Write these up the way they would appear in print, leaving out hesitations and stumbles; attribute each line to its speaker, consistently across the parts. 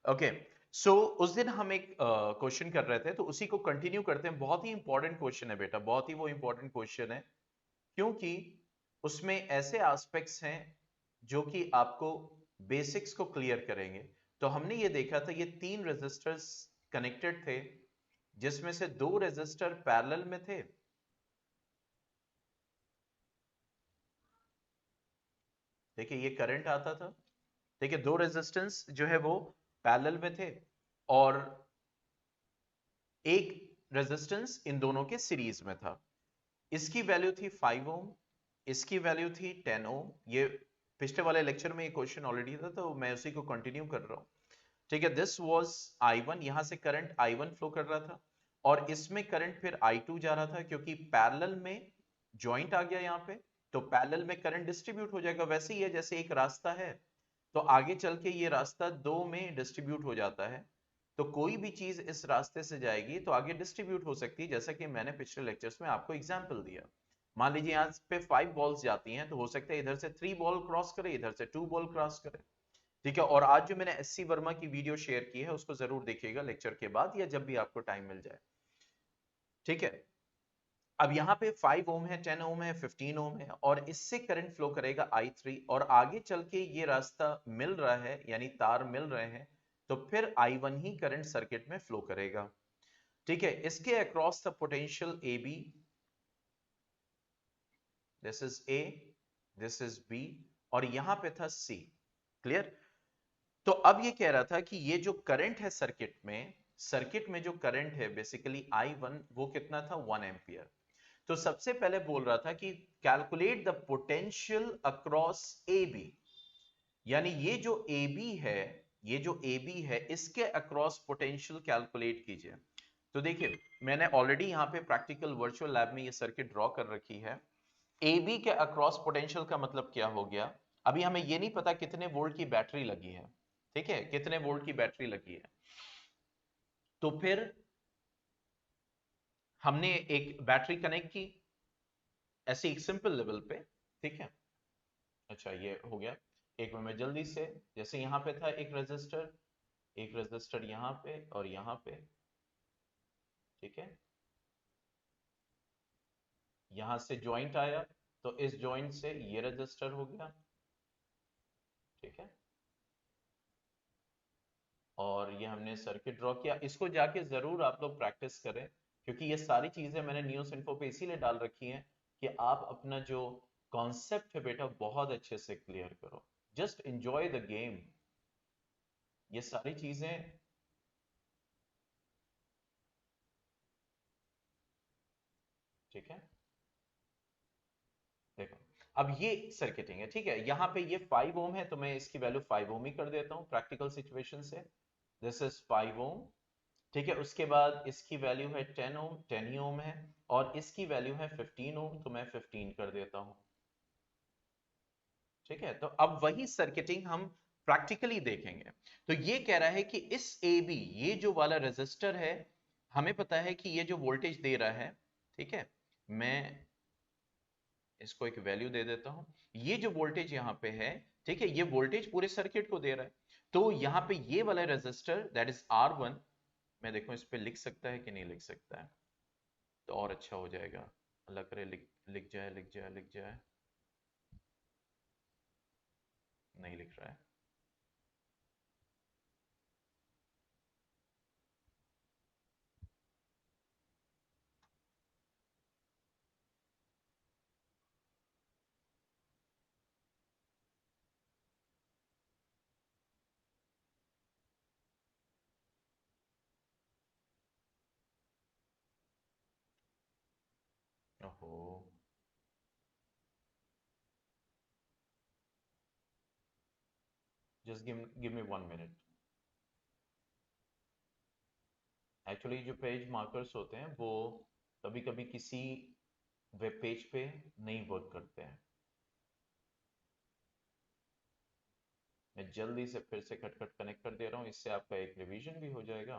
Speaker 1: Okay, सो उस दिन हम एक क्वेश्चन कर रहे थे, तो उसी को कंटिन्यू करते हैं। बहुत ही इंपॉर्टेंट क्वेश्चन है बेटा, बहुत ही वो इंपॉर्टेंट क्वेश्चन है, क्योंकि उसमें ऐसे एस्पेक्ट्स हैं जो कि आपको बेसिक्स को क्लियर करेंगे। तो हमने ये देखा था, ये 3 रेजिस्टर्स कनेक्टेड थे, जिसमें से 2 रेजिस्टर पैरेलल में थे। देखिए ये करंट आता था, देखिए 2 रेजिस्टेंस जो है वो पैरेलल में थे, और एक रेजिस्टेंस इन दोनों के सीरीज में था। इसकी वैल्यू थी 5 ओम, इसकी वैल्यू थी 10 ओम। ये पिछले वाले लेक्चर में ये क्वेश्चन ऑलरेडी था, तो मैं उसी को कंटिन्यू कर रहा हूं। ठीक है, दिस वाज I1, यहां से करंट I1 फ्लो कर रहा था, और इसमें करंट फिर I2 जा रहा था, क्योंकि पैरेलल में जॉइंट आ गया यहां पे, तो पैरेलल में करंट डिस्ट्रीब्यूट हो जाएगा। वैसे ही है जैसे एक रास्ता है, तो आगे चल के ये रास्ता 2 में डिस्ट्रीब्यूट हो जाता है, तो कोई भी चीज इस रास्ते से जाएगी तो आगे डिस्ट्रीब्यूट हो सकती है, जैसा कि मैंने पिछले लेक्चर्स में आपको एग्जांपल दिया। मान लीजिए यहाँ पे 5 बॉल्स जाती हैं, तो हो सकता है इधर से 3 बॉल क्रॉस करे, इधर से 2 बॉल क्रॉस करे। ठीक है, और आज जो मैंने एससी वर्मा की वीडियो शेयर की है, उसको जरूर देखिएगा लेक्चर के बाद या जब भी आपको टाइम मिल जाए। ठीक है, अब यहाँ पे 5 ओम है, 10 ओम है, 15 ओम है, और इससे करंट फ्लो करेगा I3, और आगे चल के ये रास्ता मिल रहा है, यानी तार मिल रहे हैं, तो फिर I1 ही करंट सर्किट में फ्लो करेगा। ठीक है, इसके across the potential AB, this is A, this is B, और यहां पे था C। क्लियर? तो अब ये कह रहा था कि ये जो करंट है सर्किट में जो करंट है बेसिकली I1, वो कितना था, 1 एम्पियर। तो सबसे पहले बोल रहा था कि calculate the potential across A B, यानी ये जो ए बी है, इसके अक्रॉस पोटेंशियल कैलकुलेट कीजिए। तो देखिए, मैंने ऑलरेडी यहाँ पे प्रैक्टिकल वर्चुअल लैब में ये सर्किट ड्रॉ कर रखी है। ए बी के अक्रॉस पोटेंशियल का मतलब क्या हो गया, अभी हमें ये नहीं पता कितने वोल्ट की बैटरी लगी है। ठीक है, कितने वोल्ट की बैटरी लगी है, तो फिर हमने एक बैटरी कनेक्ट की ऐसे एक सिंपल लेवल पे। ठीक है, अच्छा ये हो गया। एक मिनट में जल्दी से, जैसे यहाँ पे था एक रजिस्टर यहाँ पे और यहाँ पे। ठीक है, यहाँ से जॉइंट आया, तो इस जॉइंट से ये रजिस्टर हो गया। ठीक है, और ये हमने सर्किट ड्रॉ किया। इसको जाके जरूर आप लोग प्रैक्टिस करें, क्योंकि ये सारी चीजें मैंने न्यूज़ इन्फो पे इसीलिए डाल रखी हैं कि आप अपना जो कॉन्सेप्ट है बेटा बहुत अच्छे से क्लियर करो। जस्ट एंजॉय द गेम, ये सारी चीजें। ठीक है, देखो, अब ये सर्किटिंग है। ठीक है, यहाँ पे ये 5 ओम है, तो मैं इसकी वैल्यू 5 ओम ही कर देता हूँ प्रैक्टिकल सिचुएशन से। दिस इज 5 ओम। ठीक है, उसके बाद इसकी वैल्यू है 10 ओम, 10 ही ओम है, और इसकी वैल्यू है 15 ओम, तो मैं 15 कर देता हूँ। ठीक है, तो अब वही सर्किटिंग हम प्रैक्टिकली देखेंगे। तो ये कह रहा है कि इस ए बी, ये जो वाला रेजिस्टर है, हमें पता है कि ये जो वोल्टेज दे रहा है, ठीक है, मैं इसको एक वैल्यू दे देता हूं। ये जो वोल्टेज यहां पे है, ठीक है, ये वोल्टेज पूरे सर्किट को दे रहा है। तो यहां पे ये वाला रेजिस्टर दैट इज R1, मैं देखो इस पे लिख सकता है कि नहीं लिख सकता है, तो और अच्छा हो जाएगा। अल्लाह करे लिख लिख जाए, लिख जाए, लिख जाए। नहीं लिख रहा है। ओहो, just give me 1 minute. Actually जो पेज मार्कर्स होते हैं वो कभी कभी किसी वेब पेज पे नहीं वर्क करते हैं। मैं जल्दी से फिर से खटखट कनेक्ट कर दे रहा हूँ, इससे आपका एक रिवीजन भी हो जाएगा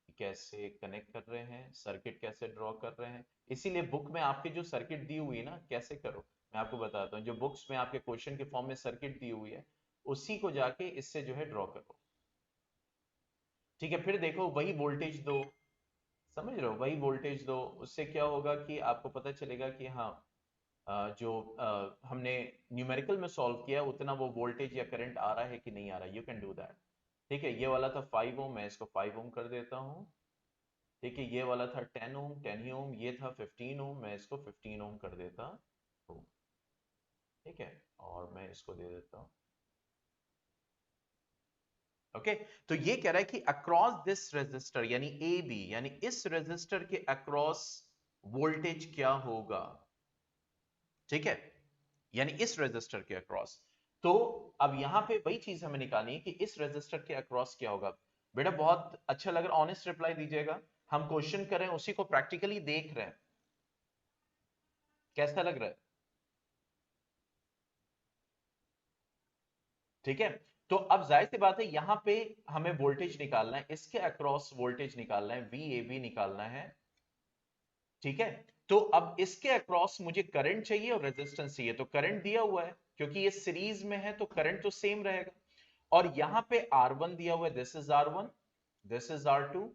Speaker 1: कि कैसे कनेक्ट कर रहे हैं, सर्किट कैसे ड्रॉ कर रहे हैं। इसीलिए बुक में आपकी जो सर्किट दी हुई है ना, कैसे करो मैं आपको बताता हूँ। जो बुक्स में आपके क्वेश्चन के फॉर्म में सर्किट दी हुई है, उसी को जाके इससे जो है ड्रॉ करो। ठीक है, फिर देखो वही वोल्टेज दो, समझ रहे हो, वही वोल्टेज दो, उससे क्या होगा कि आपको पता चलेगा कि हाँ जो हमने न्यूमेरिकल में सॉल्व किया उतना वो वोल्टेज या करंट आ रहा है कि नहीं आ रहा है। You can do that. ठीक है, ये वाला था 5 ओम, मैं इसको 5 ओम कर देता हूँ। ठीक है, ये वाला था 10 ओम, 10 ही ओम, ये था 15 ओम, मैं इसको 15 ओम कर देता हूँ। ठीक है, और मैं इसको दे देता हूँ। ओके, तो ये कह रहा है कि अक्रॉस दिस रेजिस्टर यानी ए बी, यानी इस रेजिस्टर के अक्रॉस वोल्टेज क्या होगा। ठीक है, यानी इस रेजिस्टर के अक्रॉस। तो अब यहां पे वही चीज हमें निकालनी है कि इस रेजिस्टर के अक्रॉस क्या होगा। बेटा बहुत अच्छा लग रहा है, ऑनेस्ट रिप्लाई दीजिएगा। हम क्वेश्चन कर रहे हैं, उसी को प्रैक्टिकली देख रहे हैं, कैसा लग रहा है। ठीक है, तो अब जाहिर सी बात है यहां पे हमें वोल्टेज निकालना है, इसके अक्रॉस वोल्टेज निकालना है, वी ए बी निकालना है। ठीक है, तो अब इसके अक्रॉस मुझे करंट चाहिए और रेजिस्टेंस चाहिए, तो करंट दिया हुआ है क्योंकि ये सीरीज में है तो करंट तो सेम रहेगा। और यहां पे R1 दिया हुआ है, this is R1, this is R2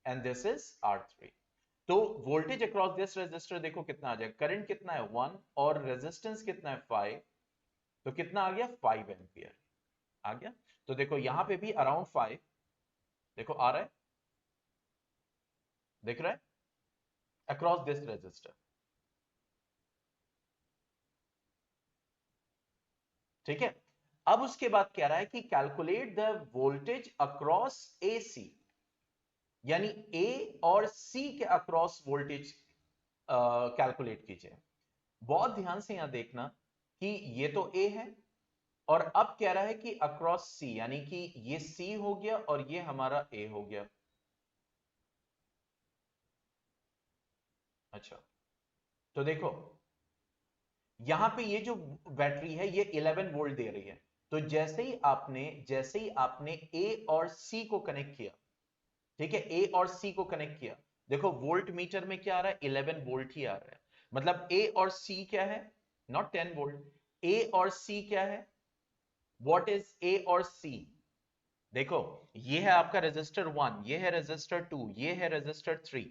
Speaker 1: and this is R3। तो वोल्टेज अक्रॉस दिस रेजिस्टर देखो कितना आ जाएगा, करंट कितना है 1 और रेजिस्टेंस कितना है 5, तो कितना आ गया 5 एम्पियर आ गया। तो देखो यहां पे भी अराउंड 5 देखो आ रहा है, दिख रहा है अक्रॉस दिस रेजिस्टर। ठीक है, अब उसके बाद कह रहा है कि कैलकुलेट द वोल्टेज अक्रॉस ए सी, यानी ए और सी के अक्रॉस वोल्टेज कैलकुलेट कीजिए। बहुत ध्यान से यहां देखना कि ये तो ए है और अब कह रहा है कि अक्रॉस सी, यानी कि ये सी हो गया और ये हमारा ए हो गया। अच्छा, तो देखो यहां पे ये जो बैटरी है ये 11 वोल्ट दे रही है, तो जैसे ही आपने ए और सी को कनेक्ट किया, ठीक है, ए और सी को कनेक्ट किया, देखो वोल्ट मीटर में क्या आ रहा है 11 वोल्ट ही आ रहा है। मतलब ए और सी क्या है, नॉट 10 वोल्ट, ए और सी क्या है, व्हाट इज ए और सी। देखो ये है आपका रेजिस्टर 1, ये है रेजिस्टर 2, ये है रेजिस्टर 3।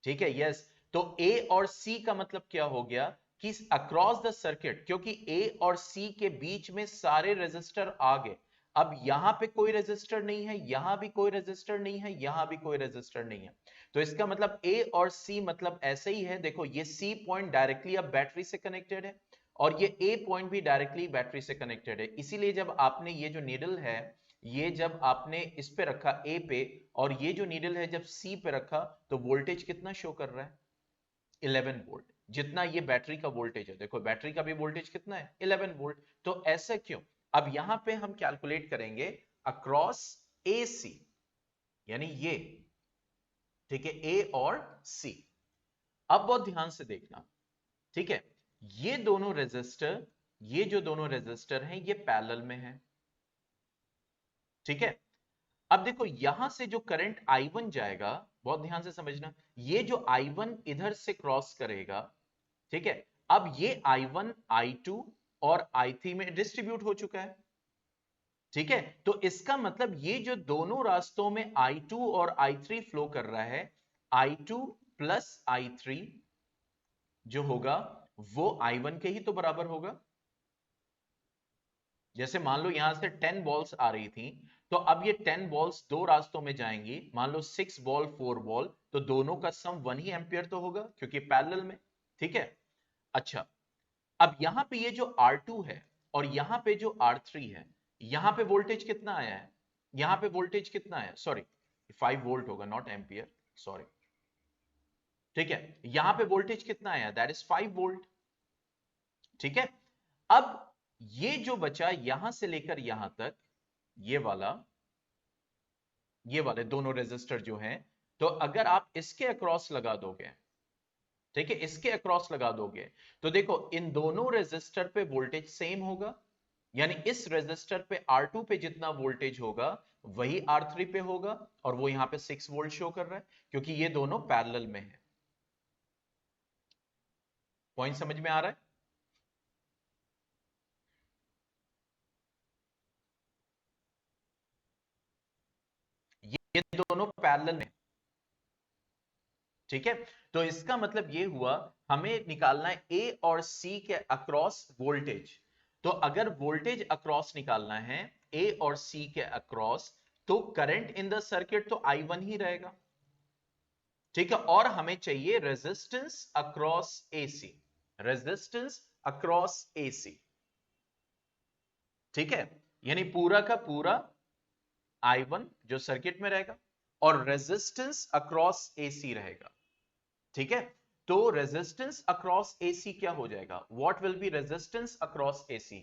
Speaker 1: ठीक है, यस। तो ए और सी का मतलब क्या हो गया कि अक्रॉस द सर्किट, क्योंकि ए और सी के बीच में सारे रेजिस्टर आ गए। अब यहां पे कोई रेजिस्टर नहीं है, यहां भी कोई रेजिस्टर नहीं है, यहां भी कोई रेजिस्टर नहीं है। तो इसका मतलब ए और सी मतलब ऐसे ही है। देखो ये सी पॉइंट डायरेक्टली अब बैटरी से कनेक्टेड है और ये ए पॉइंट भी डायरेक्टली बैटरी से कनेक्टेड है। इसीलिए जब आपने ये जो नीडल है, ये जब आपने इस पे रखा ए पे और ये जो नीडल है जब सी पे रखा, तो वोल्टेज कितना शो कर रहा है 11 वोल्ट, जितना ये बैटरी का वोल्टेज है। देखो बैटरी का भी वोल्टेज कितना है 11 वोल्ट। तो ऐसा क्यों। अब यहां पे हम कैलकुलेट करेंगे अक्रॉस ए सी, यानी ये, ठीक है, ए और सी। अब बहुत ध्यान से देखना, ठीक है, ये दोनों रेजिस्टर, ये जो दोनों रेजिस्टर हैं ये पैरेलल में है। ठीक है, अब देखो यहां से जो करंट I1 जाएगा, बहुत ध्यान से समझना, ये जो I1 इधर से क्रॉस करेगा, ठीक है, अब ये I1 I2 और I3 में डिस्ट्रीब्यूट हो चुका है। ठीक है, तो इसका मतलब ये जो दोनों रास्तों में I2 और I3 फ्लो कर रहा है, I2 प्लस I3 जो होगा वो I1 के ही तो बराबर होगा। जैसे मान लो यहां से 10 बॉल्स आ रही थी, तो अब ये 10 बॉल्स दो रास्तों में जाएंगी, मान लो 6 बॉल 4 बॉल, तो दोनों का सम 1 ही एंपियर तो होगा क्योंकि पैरेलल में। ठीक है, अच्छा, अब यहां पे ये जो R2 है और यहां पे जो R3 है, यहां पे वोल्टेज कितना आया है, यहां पे वोल्टेज कितना है, सॉरी 5 वोल्ट होगा नॉट एंपियर, सॉरी। ठीक है, यहां पे वोल्टेज कितना आया, दैट इज 5 वोल्ट। ठीक है, अब ये जो बचा यहां से लेकर यहां तक, ये वाला, ये वाले दोनों रेजिस्टर जो हैं, तो अगर आप इसके अक्रॉस लगा दोगे, ठीक है, इसके अक्रॉस लगा दोगे, तो देखो इन दोनों रेजिस्टर पे वोल्टेज सेम होगा, यानी इस रेजिस्टर पे R2 पे जितना वोल्टेज होगा वही R3 पे होगा, और वो यहां पे 6 वोल्ट शो कर रहा है क्योंकि ये दोनों पैरेलल में है। पॉइंट समझ में आ रहा है। ये दोनों पैरेलल में, ठीक है। तो इसका मतलब ये हुआ हमें निकालना है ए और सी के अक्रॉस वोल्टेज। तो अगर वोल्टेज अक्रॉस निकालना है ए और सी के अक्रॉस, तो करंट इन द सर्किट तो I1 ही रहेगा, ठीक है। और हमें चाहिए resistance across AC, resistance across AC, ठीक है। यानी पूरा का पूरा I1 जो सर्किट में रहेगा और रेजिस्टेंस अक्रॉस AC रहेगा, ठीक है। तो रेजिस्टेंस अक्रॉस AC क्या हो जाएगा, what will be resistance across AC,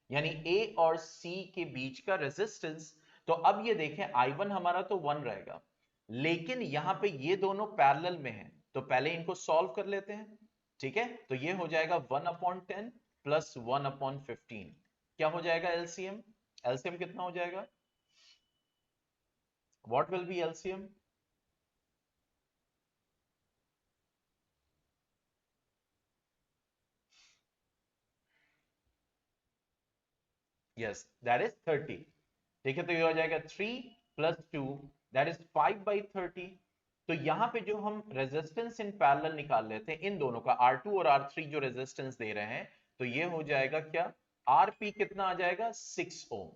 Speaker 1: यानी A और C के बीच का रेजिस्टेंस। तो अब ये देखें I1 हमारा तो 1 रहेगा, लेकिन यहां पे ये दोनों पैरेलल में हैं, तो पहले इनको सॉल्व कर लेते हैं, ठीक है। तो ये हो जाएगा 1/10 प्लस 1/15, क्या हो जाएगा LCM, LCM कितना हो जाएगा, what will be LCM, yes that is 30, ठीक है। तो ये हो जाएगा 3 + 2 दैट इज 5/30। तो यहां पे जो हम रेजिस्टेंस इन पैरेलल निकाल लेते हैं इन दोनों का R2 और R3 जो रेजिस्टेंस दे रहे हैं, तो ये हो जाएगा क्या, RP कितना आ जाएगा 6 ओम,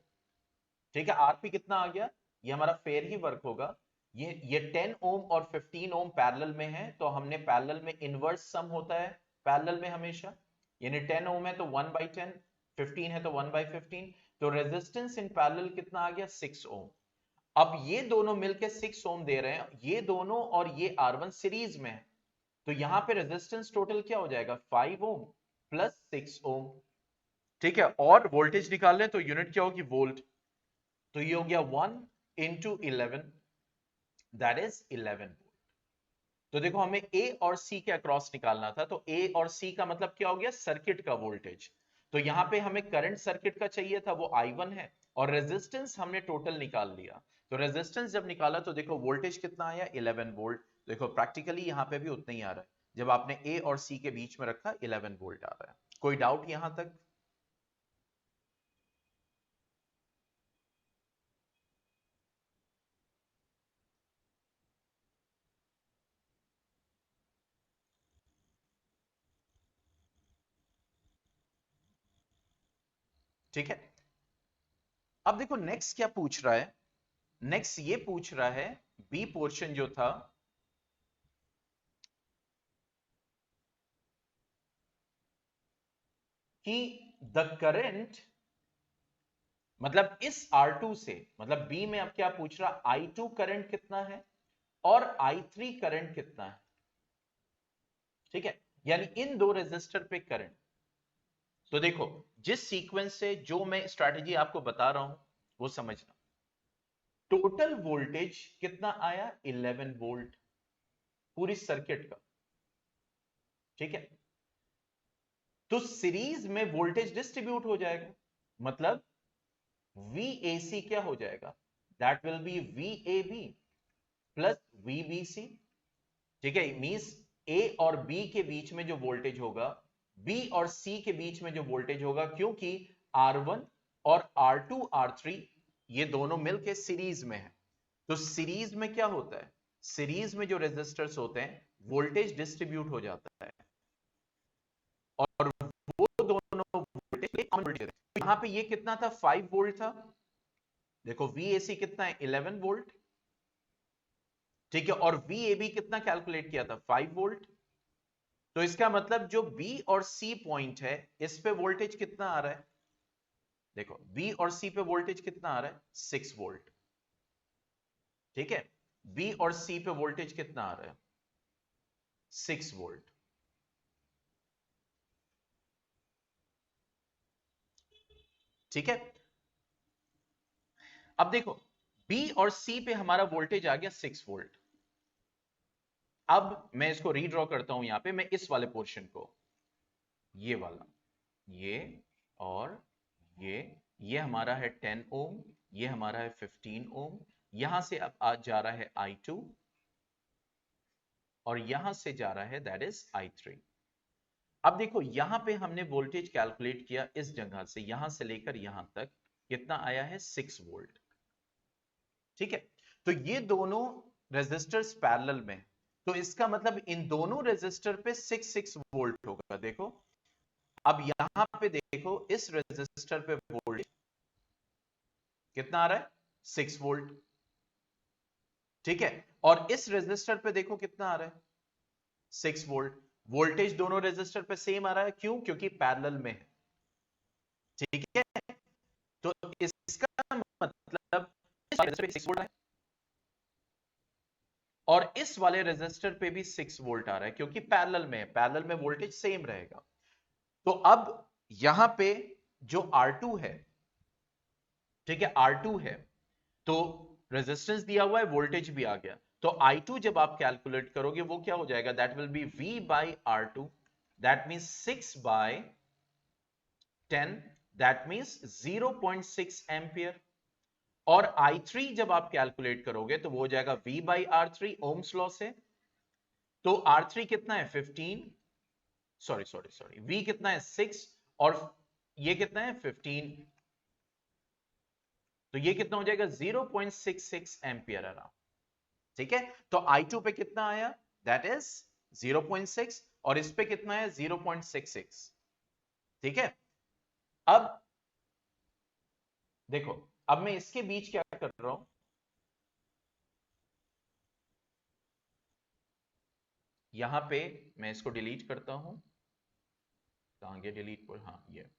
Speaker 1: ठीक है। RP कितना आ गया, ये हमारा फेयर ही वर्क होगा। ये 10 ओम और 15 ओम पैरेलल में है, तो हमने पैरेलल में इनवर्स सम होता है पैरेलल में हमेशा, यानी 10 ओम है तो 1/10, 15 है तो 1/15। तो रेजिस्टेंस इन पैरेलल कितना आ गया 6 ओम। अब ये दोनों मिलके 6 ओम दे रहे हैं, ये दोनों और ये R1 सीरीज में है, तो यहां पे रेजिस्टेंस टोटल क्या हो जाएगा 5 ओम प्लस 6 ओम, ठीक है। और वोल्टेज निकाल रहे हैं तो यूनिट क्या होगी वोल्ट, तो ये हो गया 1 × 11 दैट इज 11 वोल्ट। तो देखो हमें ए और सी के अक्रॉस निकालना था, तो ए और सी का मतलब क्या हो गया सर्किट का वोल्टेज। तो यहां पे हमें करंट सर्किट का चाहिए था, वो I1 है, और रेजिस्टेंस हमने टोटल निकाल लिया। तो रेजिस्टेंस जब निकाला तो देखो वोल्टेज कितना आया 11 वोल्ट। देखो प्रैक्टिकली यहां पे भी उतना ही आ रहा है, जब आपने ए और सी के बीच में रखा 11 वोल्ट आ रहा है। कोई डाउट यहां तक, ठीक है। अब देखो नेक्स्ट क्या पूछ रहा है, नेक्स्ट ये पूछ रहा है बी पोर्शन जो था, कि द करंट, मतलब इस R2 से, मतलब बी में अब क्या पूछ रहा I2 करंट कितना है और I3 करंट कितना है, ठीक है। यानी इन दो रेजिस्टर पे करंट। तो देखो जिस सीक्वेंस से जो मैं स्ट्रैटेजी आपको बता रहा हूं वो समझना। टोटल वोल्टेज कितना आया 11 वोल्ट पूरी सर्किट का, ठीक है। तो सीरीज में वोल्टेज डिस्ट्रीब्यूट हो जाएगा, मतलब VAC क्या हो जाएगा, that will B VAB plus VBC, ठीक है। मींस A और B के बीच में जो वोल्टेज होगा, B और C के बीच में जो वोल्टेज होगा, क्योंकि R1 और R2 R3 ये दोनों मिलके सीरीज में है। तो सीरीज में क्या होता है, सीरीज में जो रेजिस्टर्स होते हैं वोल्टेज डिस्ट्रीब्यूट हो जाता है, और वो दोनों वोल्टेज यहां पे ये कितना था 5 वोल्ट था, देखो VAC कितना है 11 वोल्ट, ठीक है। और VAB कितना कैलकुलेट किया था 5 वोल्ट। तो इसका मतलब जो B और C पॉइंट है इस पे वोल्टेज कितना आ रहा है, देखो B और C पे वोल्टेज कितना आ रहा है 6 वोल्ट, ठीक है। B और C पे वोल्टेज कितना आ रहा है 6 वोल्ट, ठीक है। अब देखो B और C पे हमारा वोल्टेज आ गया 6 वोल्ट। अब मैं इसको रीड्रॉ करता हूं, यहां पे मैं इस वाले पोर्शन को, ये वाला, ये और ये हमारा है 10 ओम, ये हमारा है 15 ओम, यहां से अब आज जा रहा है I2 और यहां से जा रहा है दैट इज I3। अब देखो यहां पे हमने वोल्टेज कैलकुलेट किया इस जगह से यहां से लेकर यहां तक कितना आया है 6 वोल्ट, ठीक है। तो ये दोनों रेजिस्टर्स पैरेलल में, तो इसका मतलब इन दोनों रेजिस्टर पे 6 वोल्ट होगा। देखो अब यहां पे देखो इस रेजिस्टर पे वोल्टेज कितना आ रहा है, 6 वोल्ट, ठीक है। और इस रेजिस्टर पे देखो कितना आ रहा है, 6 वोल्ट। वोल्टेज दोनों रेजिस्टर पे सेम आ रहा है, क्यों? क्योंकि पैरेलल में है, ठीक है। तो इसका मतलब इस रेजिस्टर पे 6 वोल्ट है और इस वाले रेजिस्टर पे भी 6 वोल्ट आ रहा है, क्योंकि पैरेलल में है, पैरेलल में वोल्टेज सेम रहेगा। तो अब यहां पे जो R2 है, ठीक है, R2 है, तो रेजिस्टेंस दिया हुआ है, वोल्टेज भी आ गया, तो I2 जब आप कैलकुलेट करोगे वो क्या हो जाएगा, that will be V by R2, that means 6 by 10, that means 0.6 ampere. और I3 जब आप कैलकुलेट करोगे तो वो हो जाएगा V by R3 Ohm's law से। तो R3 कितना है 15, सॉरी V कितना है 6 और ये कितना है 15, तो ये कितना हो जाएगा 0.66 एम्पियर अराउंड, ठीक है। तो I2 पे कितना आया, दैट इज 0.6 और इस पे कितना है 0.66, ठीक है। अब देखो, अब मैं इसके बीच क्या कर रहा हूं, यहां पे मैं इसको डिलीट करता हूं, कहां गया डिलीट पर, हाँ ये,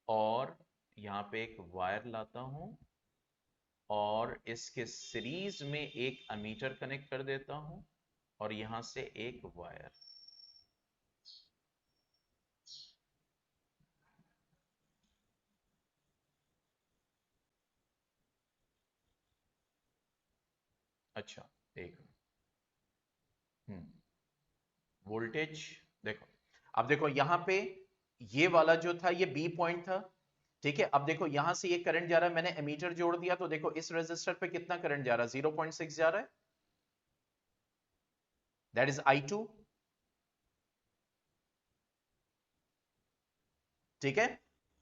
Speaker 1: और यहां पे एक वायर लाता हूं और इसके सीरीज में एक अमीटर कनेक्ट कर देता हूं और यहां से एक वायर, अच्छा एक वोल्टेज, देखो अब देखो यहां पे ये वाला जो था ये बी पॉइंट था, ठीक है। अब देखो यहां से ये करंट जा रहा है, मैंने एमीटर जोड़ दिया, तो देखो इस रेजिस्टर पे कितना करंट जा रहा है, 0.6 जा रहा है, दैट इज I2, ठीक है।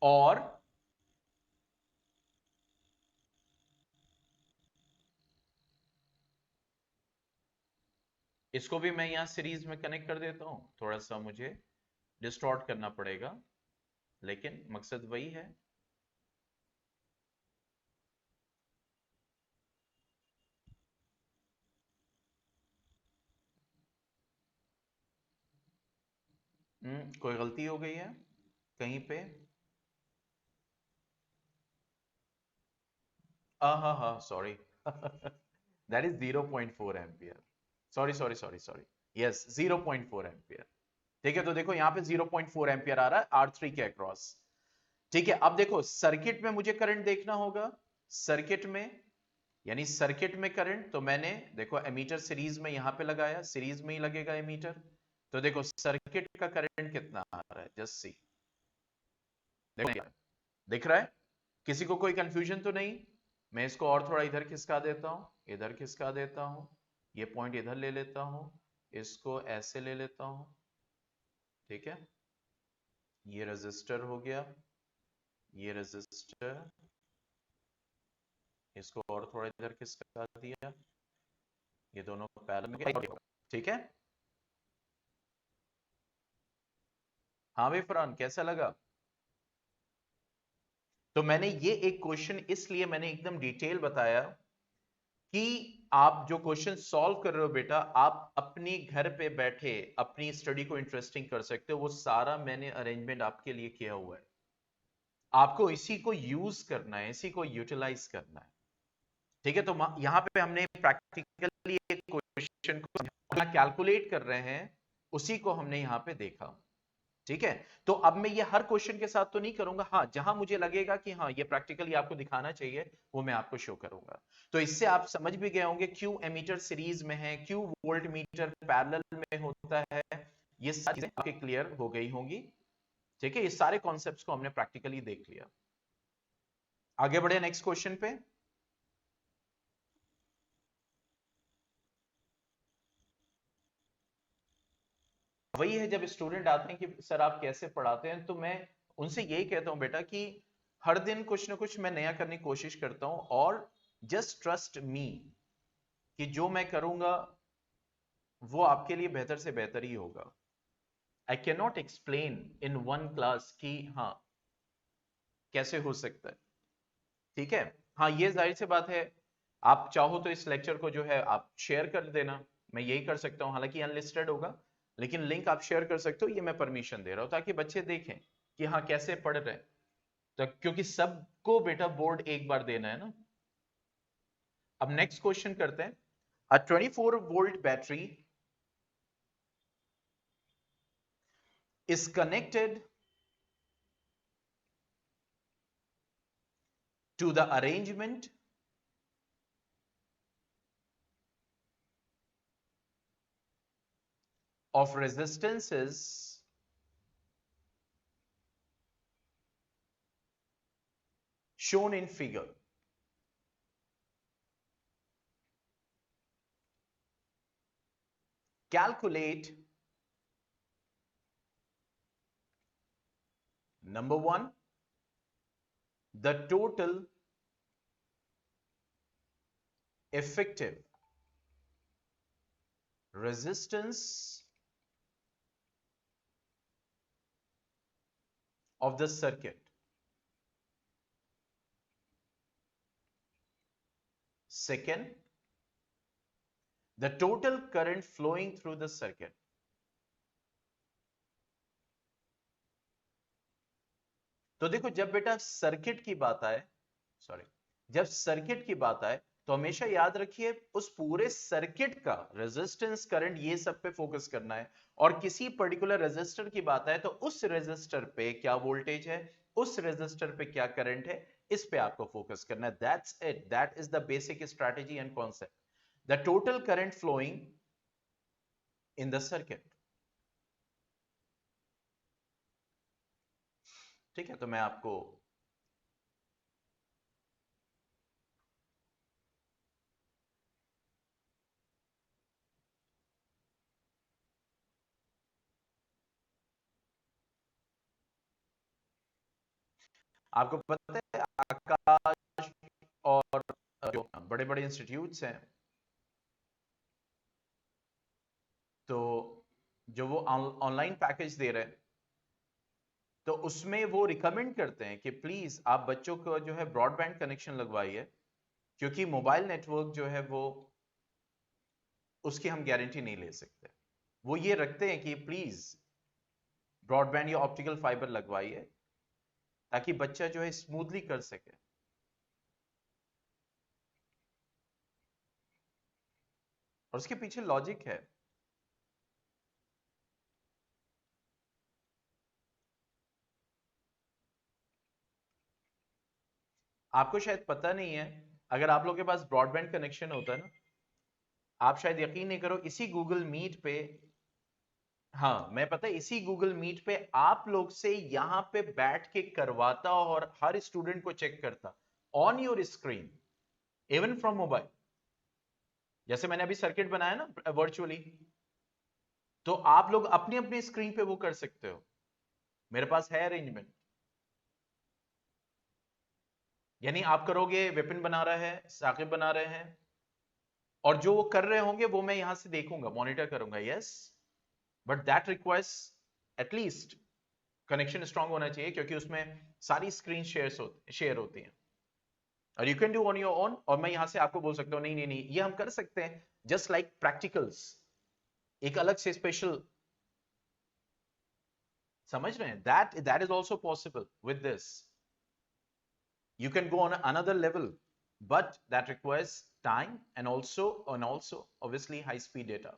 Speaker 1: और इसको भी मैं यहां सीरीज में कनेक्ट कर देता हूं, थोड़ा सा मुझे डिस्टॉर्ट करना पड़ेगा, लेकिन मकसद वही है। कोई गलती हो गई है कहीं पे, हाँ हाँ sorry that is 0.4 ampere, sorry yes 0.4 ampere, ठीक है। तो देखो यहां पे 0.4 एम्पियर आ रहा है R3 के अक्रॉस, ठीक है। अब देखो सर्किट में मुझे करंट देखना होगा, सर्किट में, यानी सर्किट में करंट, तो मैंने देखो एमीटर सीरीज में यहां पे लगाया, सीरीज में ही लगेगा एमीटर, तो देखो सर्किट का करंट कितना आ रहा है, जस्ट सी, दिख रहा है, किसी को कोई कंफ्यूजन तो नहीं। मैं इसको और थोड़ा इधर खिसका देता हूं, इधर खिसका देता हूं, ये पॉइंट इधर ले लेता हूं, इसको ऐसे ले लेता हूं, ठीक है। ये रेजिस्टर हो गया, ये रेजिस्टर, इसको और थोड़ा इधर खिसका दिया, ये दोनों पैरेलल में, ठीक है। हाँ भाई फरहान, कैसा लगा? तो मैंने ये एक क्वेश्चन इसलिए मैंने एकदम डिटेल बताया कि आप जो क्वेश्चन सॉल्व कर रहे हो बेटा, आप अपने घर पे बैठे अपनी स्टडी को इंटरेस्टिंग कर सकते हो, वो सारा मैंने अरेंजमेंट आपके लिए किया हुआ है, आपको इसी को यूज करना है, इसी को यूटिलाइज करना है, ठीक है। तो यहां पे हमने प्रैक्टिकली एक क्वेश्चन को कैलकुलेट कर रहे हैं, उसी को हमने यहां पे देखा, ठीक है। तो अब मैं ये हर क्वेश्चन के साथ तो नहीं करूंगा, हाँ जहां मुझे लगेगा कि हाँ ये प्रैक्टिकली आपको दिखाना चाहिए वो मैं आपको शो करूंगा। तो इससे आप समझ भी गए होंगे क्यों एमीटर सीरीज में है, क्यों वोल्ट मीटर पैरेलल में होता है, ये सारी चीजें आपके क्लियर हो गई होंगी, ठीक है। ये सारे कॉन्सेप्ट्स को हमने प्रैक्टिकली देख लिया। आगे बढ़े नेक्स्ट क्वेश्चन पे। वही है, जब स्टूडेंट आते हैं कि सर आप कैसे पढ़ाते हैं, तो मैं उनसे यही कहता हूं बेटा कि हर दिन कुछ ना कुछ मैं नया करने की कोशिश करता हूं, और जस्ट ट्रस्ट मी, कि जो मैं करूंगा वो आपके लिए बेहतर से बेहतर ही होगा। I can not explain in one class कि हाँ कैसे हो सकता है, ठीक है। हाँ ये जाहिर सी बात है, आप चाहो तो इस लेक्चर को जो है आप शेयर कर देना, मैं यही कर सकता हूं, हालांकि अनलिस्टेड होगा, लेकिन लिंक आप शेयर कर सकते हो, ये मैं परमिशन दे रहा हूं ताकि बच्चे देखें कि हाँ कैसे पढ़ रहे हैं। तो क्योंकि सबको बेटा बोर्ड एक बार देना है ना। अब नेक्स्ट क्वेश्चन करते हैं। अ 24 volt battery is connected to the arrangement of resistances shown in figure. Calculate number one, the total effective resistance of the circuit. Second, the total current flowing through the circuit. तो देखो जब बेटा circuit की बात आए, sorry, जब circuit की बात आए तो हमेशा याद रखिए उस पूरे सर्किट का रेजिस्टेंस, करंट, ये सब पे फोकस करना है। और किसी पर्टिकुलर रेजिस्टर की बात आए तो उस रेजिस्टर पे क्या वोल्टेज है, उस रेजिस्टर पे क्या करंट है, इस पे आपको फोकस करना है। That's it, that is the basic strategy and concept, the total current flowing in the circuit. ठीक है, तो मैं आपको आपको पता है आकाश और जो बड़े बड़े इंस्टीट्यूट्स हैं, तो जो वो ऑनलाइन पैकेज दे रहे हैं, तो उसमें वो रिकमेंड करते हैं कि प्लीज आप बच्चों को जो है ब्रॉडबैंड कनेक्शन लगवाइए, क्योंकि मोबाइल नेटवर्क जो है वो उसकी हम गारंटी नहीं ले सकते। वो ये रखते हैं कि प्लीज ब्रॉडबैंड या ऑप्टिकल फाइबर लगवाइए ताकि बच्चा जो है स्मूथली कर सके। और उसके पीछे लॉजिक है। आपको शायद पता नहीं है, अगर आप लोग के पास ब्रॉडबैंड कनेक्शन होता है ना, आप शायद यकीन नहीं करो, इसी गूगल मीट पे, हाँ मैं पता है, इसी गूगल मीट पे आप लोग से यहां पे बैठ के करवाता और हर स्टूडेंट को चेक करता on your screen, even from mobile. जैसे मैंने अभी सर्किट बनाया ना वर्चुअली, तो आप लोग अपनी अपनी स्क्रीन पे वो कर सकते हो। मेरे पास है अरेंजमेंट, यानी आप करोगे विपिन बना रहा है, साकिब बना रहे हैं, और जो वो कर रहे होंगे वो मैं यहां से देखूंगा, मॉनिटर करूंगा, yes. But that requires at least connection strong होना चाहिए, क्योंकि उसमें सारी स्क्रीन शेयर होती हैं। और you can do on your own, और मैं यहां से आपको बोल सकता हूं नहीं नहीं नहीं ये हम कर सकते हैं, जस्ट लाइक प्रैक्टिकल्स, एक अलग से स्पेशल, समझ रहे हैं, that is also possible with this. You can go on another level, but that requires time and also obviously high speed data.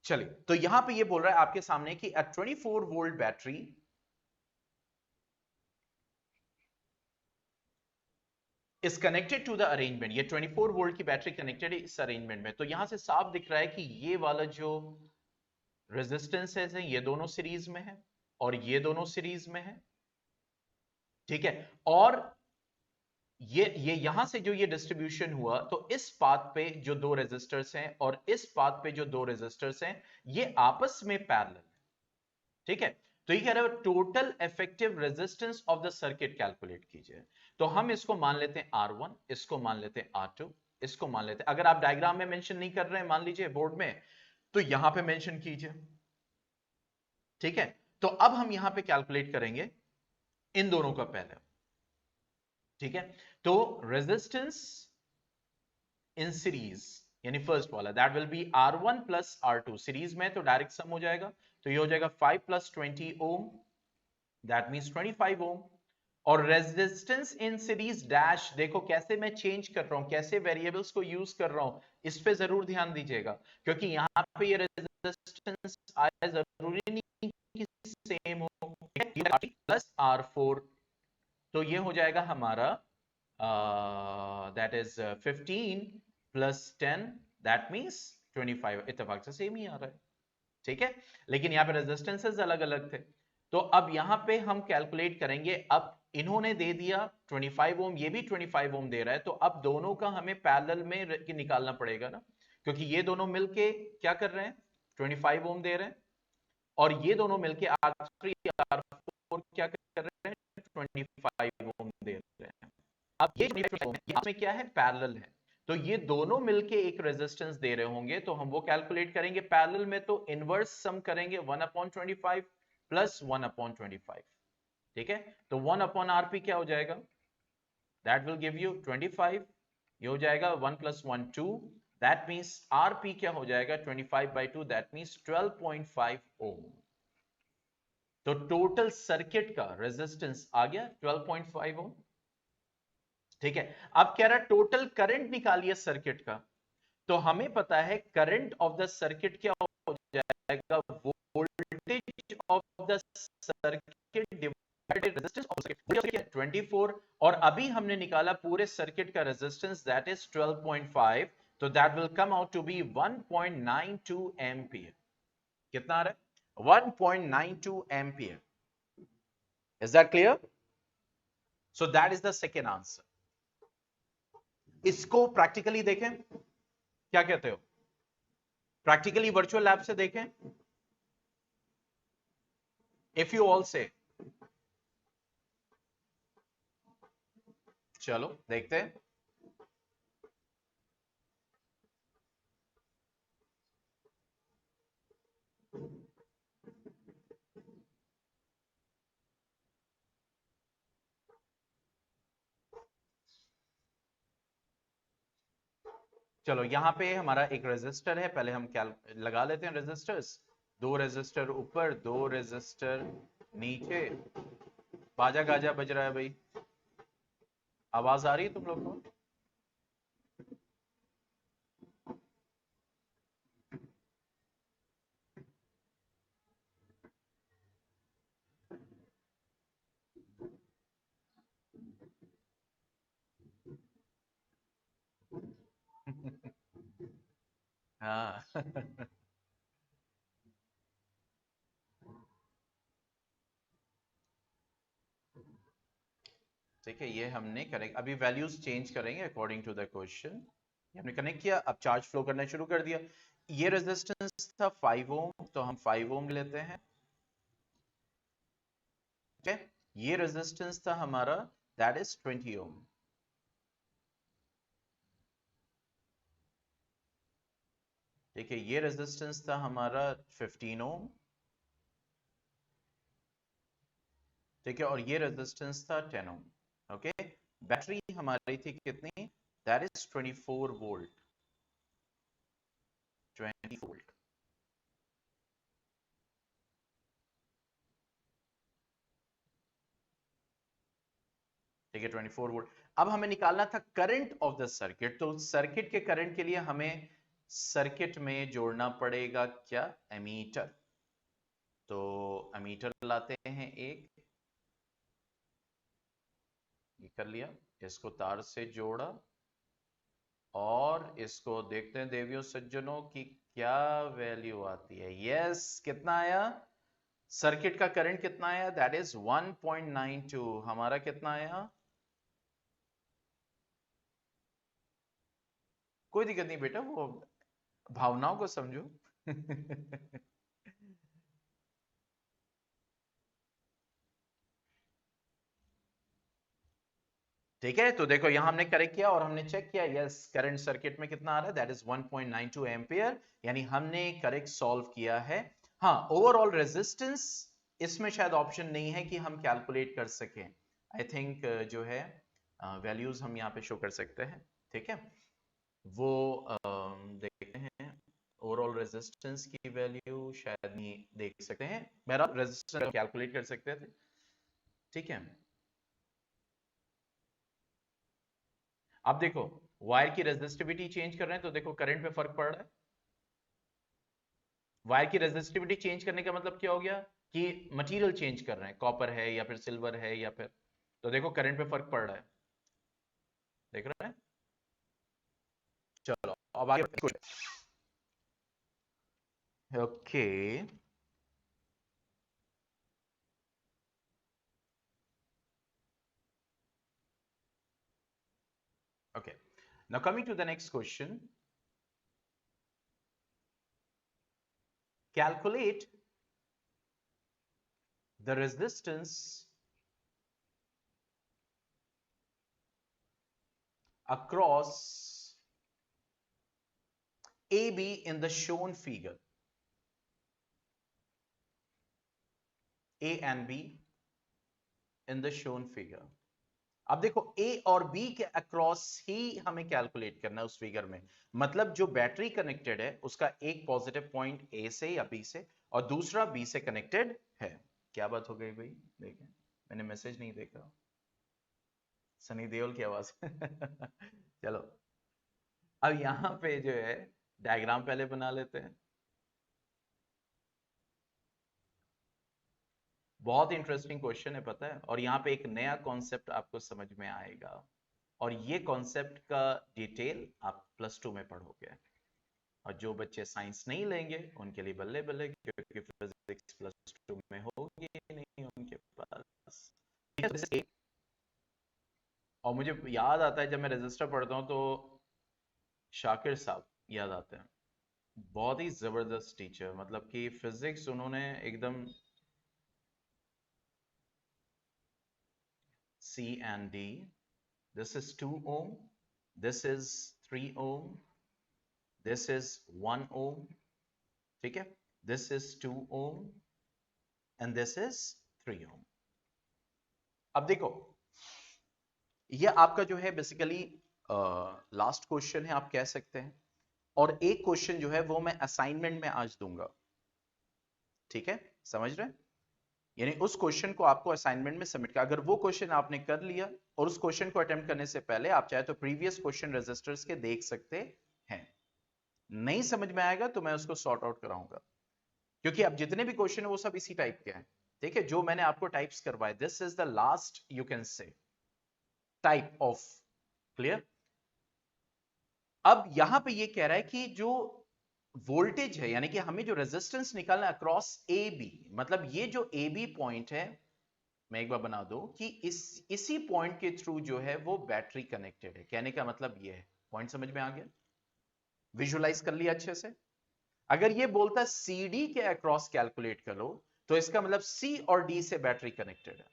Speaker 1: चलिए, तो यहां पे ये बोल रहा है आपके सामने कि a 24 volt battery is connected to the arrangement, ये 24 वोल्ट की बैटरी कनेक्टेड है इस अरेंजमेंट में। तो यहां से साफ दिख रहा है कि ये वाला जो रेजिस्टेंसेस है ये दोनों सीरीज में है और ये दोनों सीरीज में है, ठीक है। और ये यहां से जो ये डिस्ट्रीब्यूशन हुआ, तो इस पाथ पे जो दो रेजिस्टर्स हैं और इस पाथ पे जो दो रेजिस्टर्स हैं, ये आपस में पैरेलल है, ठीक है। तो ये कह रहा है total effective resistance of the circuit calculate कीजिए। तो हम इसको मान लेते हैं R1, इसको मान लेते हैं R2, इसको मान लेते हैं। अगर आप डायग्राम में मेंशन नहीं कर रहे हैं मान लीजिए बोर्ड में, तो यहां पे मेंशन कीजिए, ठीक है। तो अब हम यहां पे कैलकुलेट करेंगे इन दोनों का पहले, ठीक है। तो रेजिस्टेंस इन सीरीज यानी फर्स्ट वाला, that will B R1 plus R2, series में तो डायरेक्ट सम हो जाएगा, तो ये हो जाएगा 5 प्लस 20 ओम, दैट मींस 25 ओम। और रेजिस्टेंस इन सीरीज डैश, देखो कैसे मैं चेंज कर रहा हूं, कैसे वेरिएबल्स को यूज कर रहा हूं, इस पे जरूर ध्यान दीजिएगा, क्योंकि यहां पे ये रेजिस्टेंस आया जरूरी नहीं कि सेम हो, प्लस R4, तो ये हो जाएगा हमारा that is 15 plus 10, that means 25, इत्तेफाक से सेम ही आ रहा है, ठीक है। लेकिन यहाँ पे रेजिस्टेंसेस अलग अलग थे, तो अब यहाँ पे हम कैलकुलेट करेंगे। अब इन्होंने दे दिया 25 ओम, ये भी 25 ओम दे रहा है, तो अब दोनों का हमें पैरेलल में निकालना पड़ेगा ना, क्योंकि ये दोनों मिलके क्या कर रहे हैं, 25 ओम दे रहे हैं, और ये दोनों मिलके R3 R4 क्या कर रहे हैं, 25 ओम दे रहे हैं। अब ये इसमें क्या है, पैरेलल है, तो ये दोनों मिलके एक रेजिस्टेंस दे रहे होंगे, तो हम वो कैलकुलेट करेंगे पैरेलल में, तो इनवर्स सम करेंगे 1/25 प्लस 1/25, ठीक है। तो 1/RP क्या हो जाएगा, दैट विल गिव यू 25, ये हो जाएगा 1 प्लस 1 2, दैट मींस RP क्या हो जाएगा 25/2, दैट मींस 12.5 ओम। तो टोटल सर्किट का रेजिस्टेंस आ गया 12.5 ओम, ठीक है। अब कह रहा है टोटल करंट निकालिए सर्किट का, तो हमें पता है करंट ऑफ द सर्किट क्या हो जाएगा, voltage of the circuit divided resistance of circuit 24, और अभी हमने निकाला पूरे सर्किट का रेजिस्टेंस, दैट इज 12.5, तो that will come out to be 1.92 ampere. कितना आ रहा है, 1.92 ampere. Is that clear? So that is the second answer. इसको प्रैक्टिकली देखें, क्या कहते हो, प्रैक्टिकली वर्चुअल लैब से देखें, इफ यू ऑल से, चलो देखते हैं। चलो यहां पे हमारा एक रेजिस्टर है, पहले हम क्या लगा लेते हैं रेजिस्टर्स, दो रेजिस्टर ऊपर, दो रेजिस्टर नीचे। बाजा गाजा बज रहा है भाई, आवाज आ रही है तुम लोग को? हाँ ठीक है, ये हमने कनेक्ट, अभी वैल्यूज चेंज करेंगे अकॉर्डिंग टू द क्वेश्चन। हमने कनेक्ट किया, अब चार्ज फ्लो करना शुरू कर दिया। ये रेजिस्टेंस था 5 ओम, तो हम 5 ओम लेते हैं, ठीक है। ये रेजिस्टेंस था हमारा, दैट इज 20 ओम, ठीक है। ये रेजिस्टेंस था हमारा 15 ओम, ठीक है, और ये रेजिस्टेंस था 10 ओम, ओके। बैटरी हमारी थी कितनी, दैट इज 24 वोल्ट, 20 वोल्ट, ठीक है, 24 वोल्ट। अब हमें निकालना था करंट ऑफ द सर्किट, तो सर्किट के करंट के लिए हमें सर्किट में जोड़ना पड़ेगा क्या, एमीटर। तो एमीटर लाते हैं एक, ये कर लिया, इसको तार से जोड़ा, और इसको देखते हैं देवियों सज्जनों की क्या वैल्यू आती है। यस, कितना आया, सर्किट का करंट कितना आया, दैट इज 1.92, हमारा कितना आया, कोई दिक्कत नहीं बेटा, वो भावनाओं को समझो ठीक है, तो देखो यहां हमने करेक्ट किया और हमने चेक किया, यस करंट सर्किट में कितना आ रहा है, दैट इज 1.92 एम्पियर, यानी हमने करेक्ट सॉल्व किया है। हाँ, ओवरऑल रेजिस्टेंस इसमें शायद ऑप्शन नहीं है कि हम कैलकुलेट कर सकें। आई थिंक जो है वैल्यूज हम यहाँ पे शो कर सकते हैं। ठीक है, वो देखते हैं ओवरऑल रेजिस्टेंस की वैल्यू शायद नहीं देख सकते हैं, मेरा रेजिस्टेंस कैलकुलेट कर सकते थे। ठीक है, अब देखो वायर की रेजिस्टिविटी चेंज कर रहे हैं तो देखो करंट पे फर्क पड़ रहा है। वायर की रेजिस्टिविटी चेंज करने का मतलब क्या हो गया कि मटेरियल चेंज कर रहे हैं, कॉपर है या फिर सिल्वर है या फिर, तो देखो करंट पे फर्क पड़ रहा है, देख रहे हैं। चलो अब आगे, okay okay, now coming to the next question, calculate the resistance across AB in the shown figure. A and B in the shown figure. अब देखो A और B के अक्रॉस ही हमें कैलकुलेट करना है उस फिगर में, मतलब जो बैटरी कनेक्टेड है उसका एक पॉजिटिव पॉइंट A से या B से और दूसरा B से कनेक्टेड है। क्या बात हो गई भाई, देखें मैंने मैसेज नहीं देखा, सनी देओल की आवाज चलो अब यहां पे जो है डायग्राम पहले बना लेते हैं। बहुत इंटरेस्टिंग क्वेश्चन है पता है, और यहाँ पे एक नया कॉन्सेप्ट आपको समझ में आएगा, और ये कॉन्सेप्ट का डिटेल आप +2 में पढ़ोगे, और जो बच्चे साइंस नहीं लेंगे उनके लिए बल्ले बल्ले, क्योंकि फिजिक्स +2 में होगी नहीं उनके पास। और मुझे याद आता है जब मैं रजिस्टर पढ़ता हूँ तो शाकिर साहब याद आते हैं, बहुत ही जबरदस्त टीचर, मतलब कि फिजिक्स उन्होंने एकदम C and D, this is 2 ohm, this is 3 ohm, this is 1 ohm, ठीक है, this is 2 ohm and this is 3 ohm। अब देखो ये आपका जो है बेसिकली लास्ट क्वेश्चन है आप कह सकते हैं, और एक क्वेश्चन जो है वो मैं असाइनमेंट में आज दूंगा, ठीक है, समझ रहे हैं, यानी उस क्वेश्चन को आपको असाइनमेंट में सबमिट कर, अगर वो क्वेश्चन आपने कर लिया और उस क्वेश्चन को अटेम्प्ट करने से पहले आप चाहे तो प्रीवियस क्वेश्चन रजिस्टर्स के देख सकते हैं, नहीं समझ में आएगा तो मैं उसको सॉर्ट आउट कराऊंगा, क्योंकि अब जितने भी क्वेश्चन है वो सब इसी टाइप के हैं, ठीक है, जो मैंने आपको टाइप्स करवाए, this is the last you can say type of, clear. अब यहां पे ये कह रहा है कि जो वोल्टेज है, यानी कि हमें जो रेजिस्टेंस निकालना है अक्रॉस ए बी, मतलब ये जो ए बी पॉइंट है, मैं एक बार बना दूं कि इसी पॉइंट के थ्रू जो है वो बैटरी कनेक्टेड है, कहने का मतलब ये है, पॉइंट समझ में आ गया, विजुलाइज कर लिया अच्छे से। अगर ये बोलता सी डी के अक्रॉस कैलकुलेट करो तो इसका मतलब सी और डी से बैटरी कनेक्टेड है,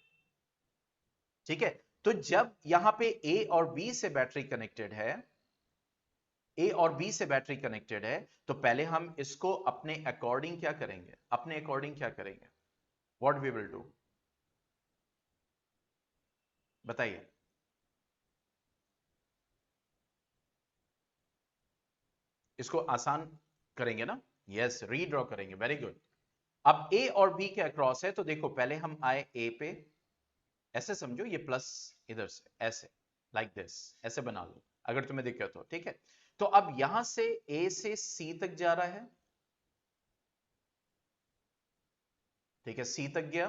Speaker 1: ठीक है, तो जब यहां पे ए और बी से बैटरी कनेक्टेड है, ए और बी से बैटरी कनेक्टेड है, तो पहले हम इसको अपने अकॉर्डिंग क्या करेंगे, अपने अकॉर्डिंग क्या करेंगे, व्हाट वी विल डू, बताइए। इसको आसान करेंगे ना, यस, रीड्रॉ करेंगे, वेरी गुड। अब ए और बी के अक्रॉस है तो देखो पहले हम आए ए पे, ऐसे समझो ये प्लस इधर से ऐसे, लाइक दिस, ऐसे बना लो अगर तुम्हें दिक्कत हो, ठीक है, तो अब यहां से ए से सी तक जा रहा है, ठीक है, सी तक गया,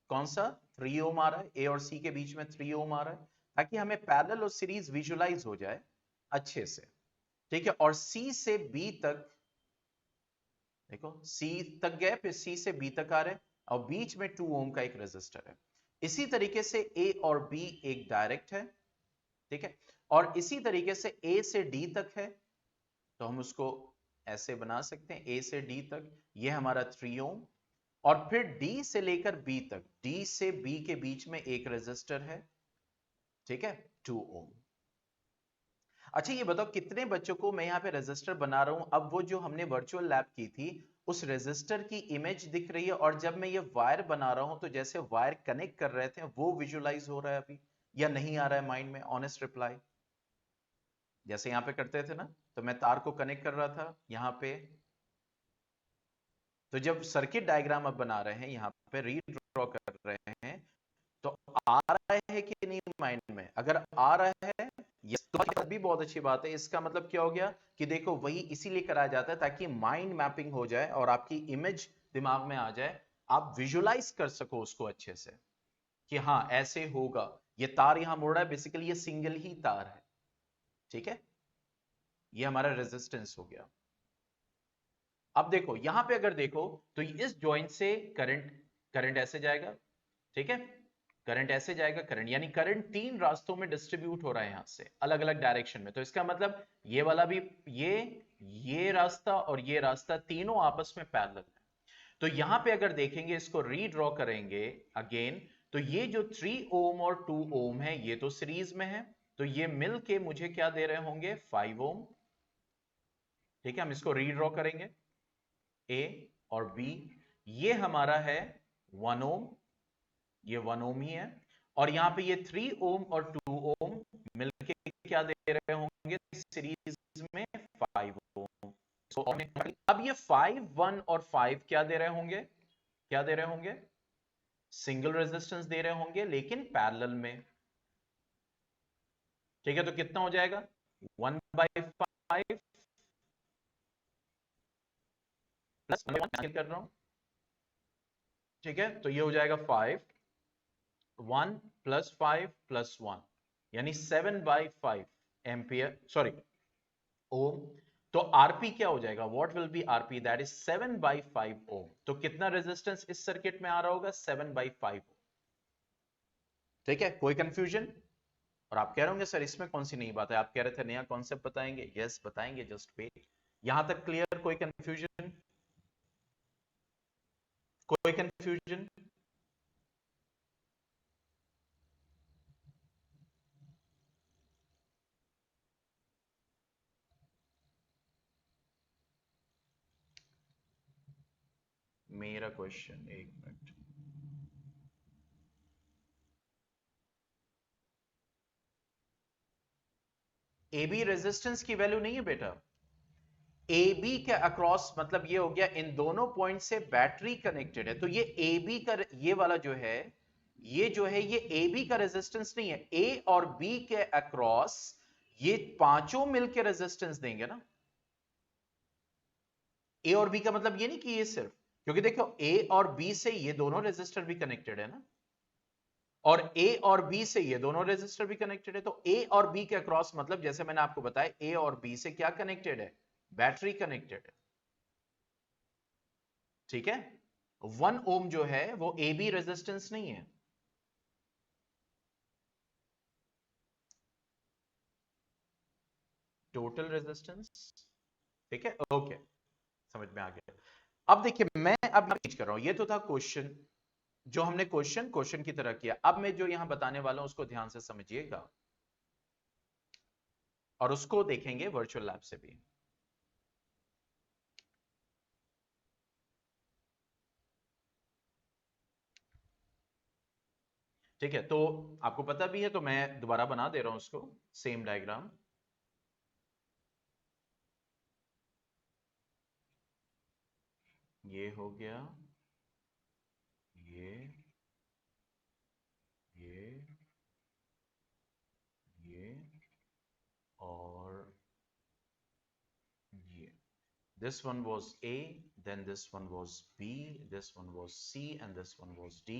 Speaker 1: कौन सा 3 ओम आ रहा है, ए और सी के बीच में 3 ओम आ रहा है, ताकि हमें पैरेलल और सीरीज विजुलाइज हो जाए अच्छे से, ठीक है, और सी से बी तक, देखो सी तक गए फिर सी से बी तक आ रहे, और बीच में 2 ओम का एक रेजिस्टर है, इसी तरीके से ए और बी एक डायरेक्ट है, ठीक है, और इसी तरीके से ए से डी तक है, तो हम उसको ऐसे बना सकते हैं, ए से डी तक ये हमारा 3 ओम, और फिर डी से लेकर बी तक, डी से बी के बीच में एक रेजिस्टर है, ठीक है, 2 ओम। अच्छा ये बताओ कितने बच्चों को मैं यहाँ पे रेजिस्टर बना रहा हूं, अब वो जो हमने वर्चुअल लैब की थी उस रेजिस्टर की इमेज दिख रही है, और जब मैं ये वायर बना रहा हूं तो जैसे वायर कनेक्ट कर रहे थे वो विजुअलाइज हो रहा है अभी, या नहीं आ रहा है माइंड में? Honest reply. जैसे यहाँ पे करते थे ना, तो मैं तार को कनेक्ट कर रहा था यहाँ पे, तो जब सर्किट डायग्राम अब बना रहे हैं यहाँ पे रीड्रॉ कर रहे हैं, तो आ रहा है कि नहीं माइंड में? अगर आ रहा है यस तो भी बहुत अच्छी बात है। इसका मतलब क्या हो गया कि देखो वही इसीलिए कराया जाता है ताकि माइंड मैपिंग हो जाए और आपकी इमेज दिमाग में आ जाए, आप विजुअलाइज कर सको उसको अच्छे से कि हाँ ऐसे होगा। ये तार यहां मुड़ रहा है, बेसिकली ये सिंगल ही तार है, ठीक है, ये हमारा रेजिस्टेंस हो गया। अब देखो यहां पे अगर देखो तो इस जॉइंट से करंट करंट ऐसे जाएगा, ठीक है, करंट ऐसे जाएगा, करंट यानी करंट 3 रास्तों में डिस्ट्रीब्यूट हो रहा है यहां से अलग अलग डायरेक्शन में। तो इसका मतलब ये वाला भी, ये रास्ता और ये रास्ता तीनों आपस में पैरेलल है। तो यहां पे अगर देखेंगे, इसको रीड्रॉ करेंगे अगेन, तो ये जो 3 ओम और 2 ओम है ये तो सीरीज में है, तो ये मिलके मुझे क्या दे रहे होंगे? 5 ओम। ठीक है, हम इसको रीड्रॉ करेंगे, ए और बी, ये हमारा है 1 ओम, ये 1 ओम ही है, और यहां पे ये 3 ओम और 2 ओम मिलके क्या दे रहे होंगे सीरीज में? 5 ओम। so, अब ये 5, 1 और 5 क्या दे रहे होंगे? क्या दे रहे होंगे? सिंगल रेजिस्टेंस दे रहे होंगे लेकिन पैरेलल में। ठीक है, तो कितना हो जाएगा? 1/5 प्लस कर रहा हूं, ठीक है, तो ये हो जाएगा 5, 1 प्लस 5 प्लस 1 यानी 7/5 एम्पियर, सॉरी ओम। तो आरपी क्या हो जाएगा? What will be RP? That is 7/5 ओम। तो कितना रेजिस्टेंस इस सर्किट में आ रहा होगा? 7/5 ओम। ठीक है, कोई कंफ्यूजन? और आप कह रहे होंगे सर इसमें कौन सी नई बात है, आप कह रहे थे नया कॉन्सेप्ट बताएंगे। यस बताएंगे, जस्ट वेट। यहां तक क्लियर? कोई कंफ्यूजन? कोई कंफ्यूजन? मेरा क्वेश्चन, एक मिनट। AB रेजिस्टेंस की वैल्यू नहीं है बेटा। AB के अक्रॉस मतलब ये हो गया इन दोनों पॉइंट से बैटरी कनेक्टेड है, तो ये AB का, ये वाला जो है, ये जो है ये AB का रेजिस्टेंस नहीं है। A और B के अक्रॉस ये पांचों मिलकर रेजिस्टेंस देंगे ना। A और B का मतलब ये नहीं कि ये सिर्फ, क्योंकि देखो A और B से ये दोनों रेजिस्टर भी कनेक्टेड है ना, और A और B से ये दोनों रेजिस्टर भी कनेक्टेड है। तो A और B के अक्रॉस मतलब जैसे मैंने आपको बताया A और B से क्या कनेक्टेड है? बैटरी कनेक्टेड है, ठीक है। 1 ओम जो है वो AB रेजिस्टेंस नहीं है। टोटल रेजिस्टेंस, ठीक है, ओके, समझ में आ गया। अब देखिए मैं अब चेंज कर रहा हूं, ये तो था क्वेश्चन जो हमने क्वेश्चन की तरह किया। अब मैं जो यहां बताने वाला हूं उसको ध्यान से समझिएगा और उसको देखेंगे वर्चुअल लैब से भी। ठीक है, तो आपको पता भी है तो मैं दोबारा बना दे रहा हूं उसको, सेम डायग्राम। ये हो गया, ये ये ये और ये। This one was A, then this one was B, this one was C, and this one was D,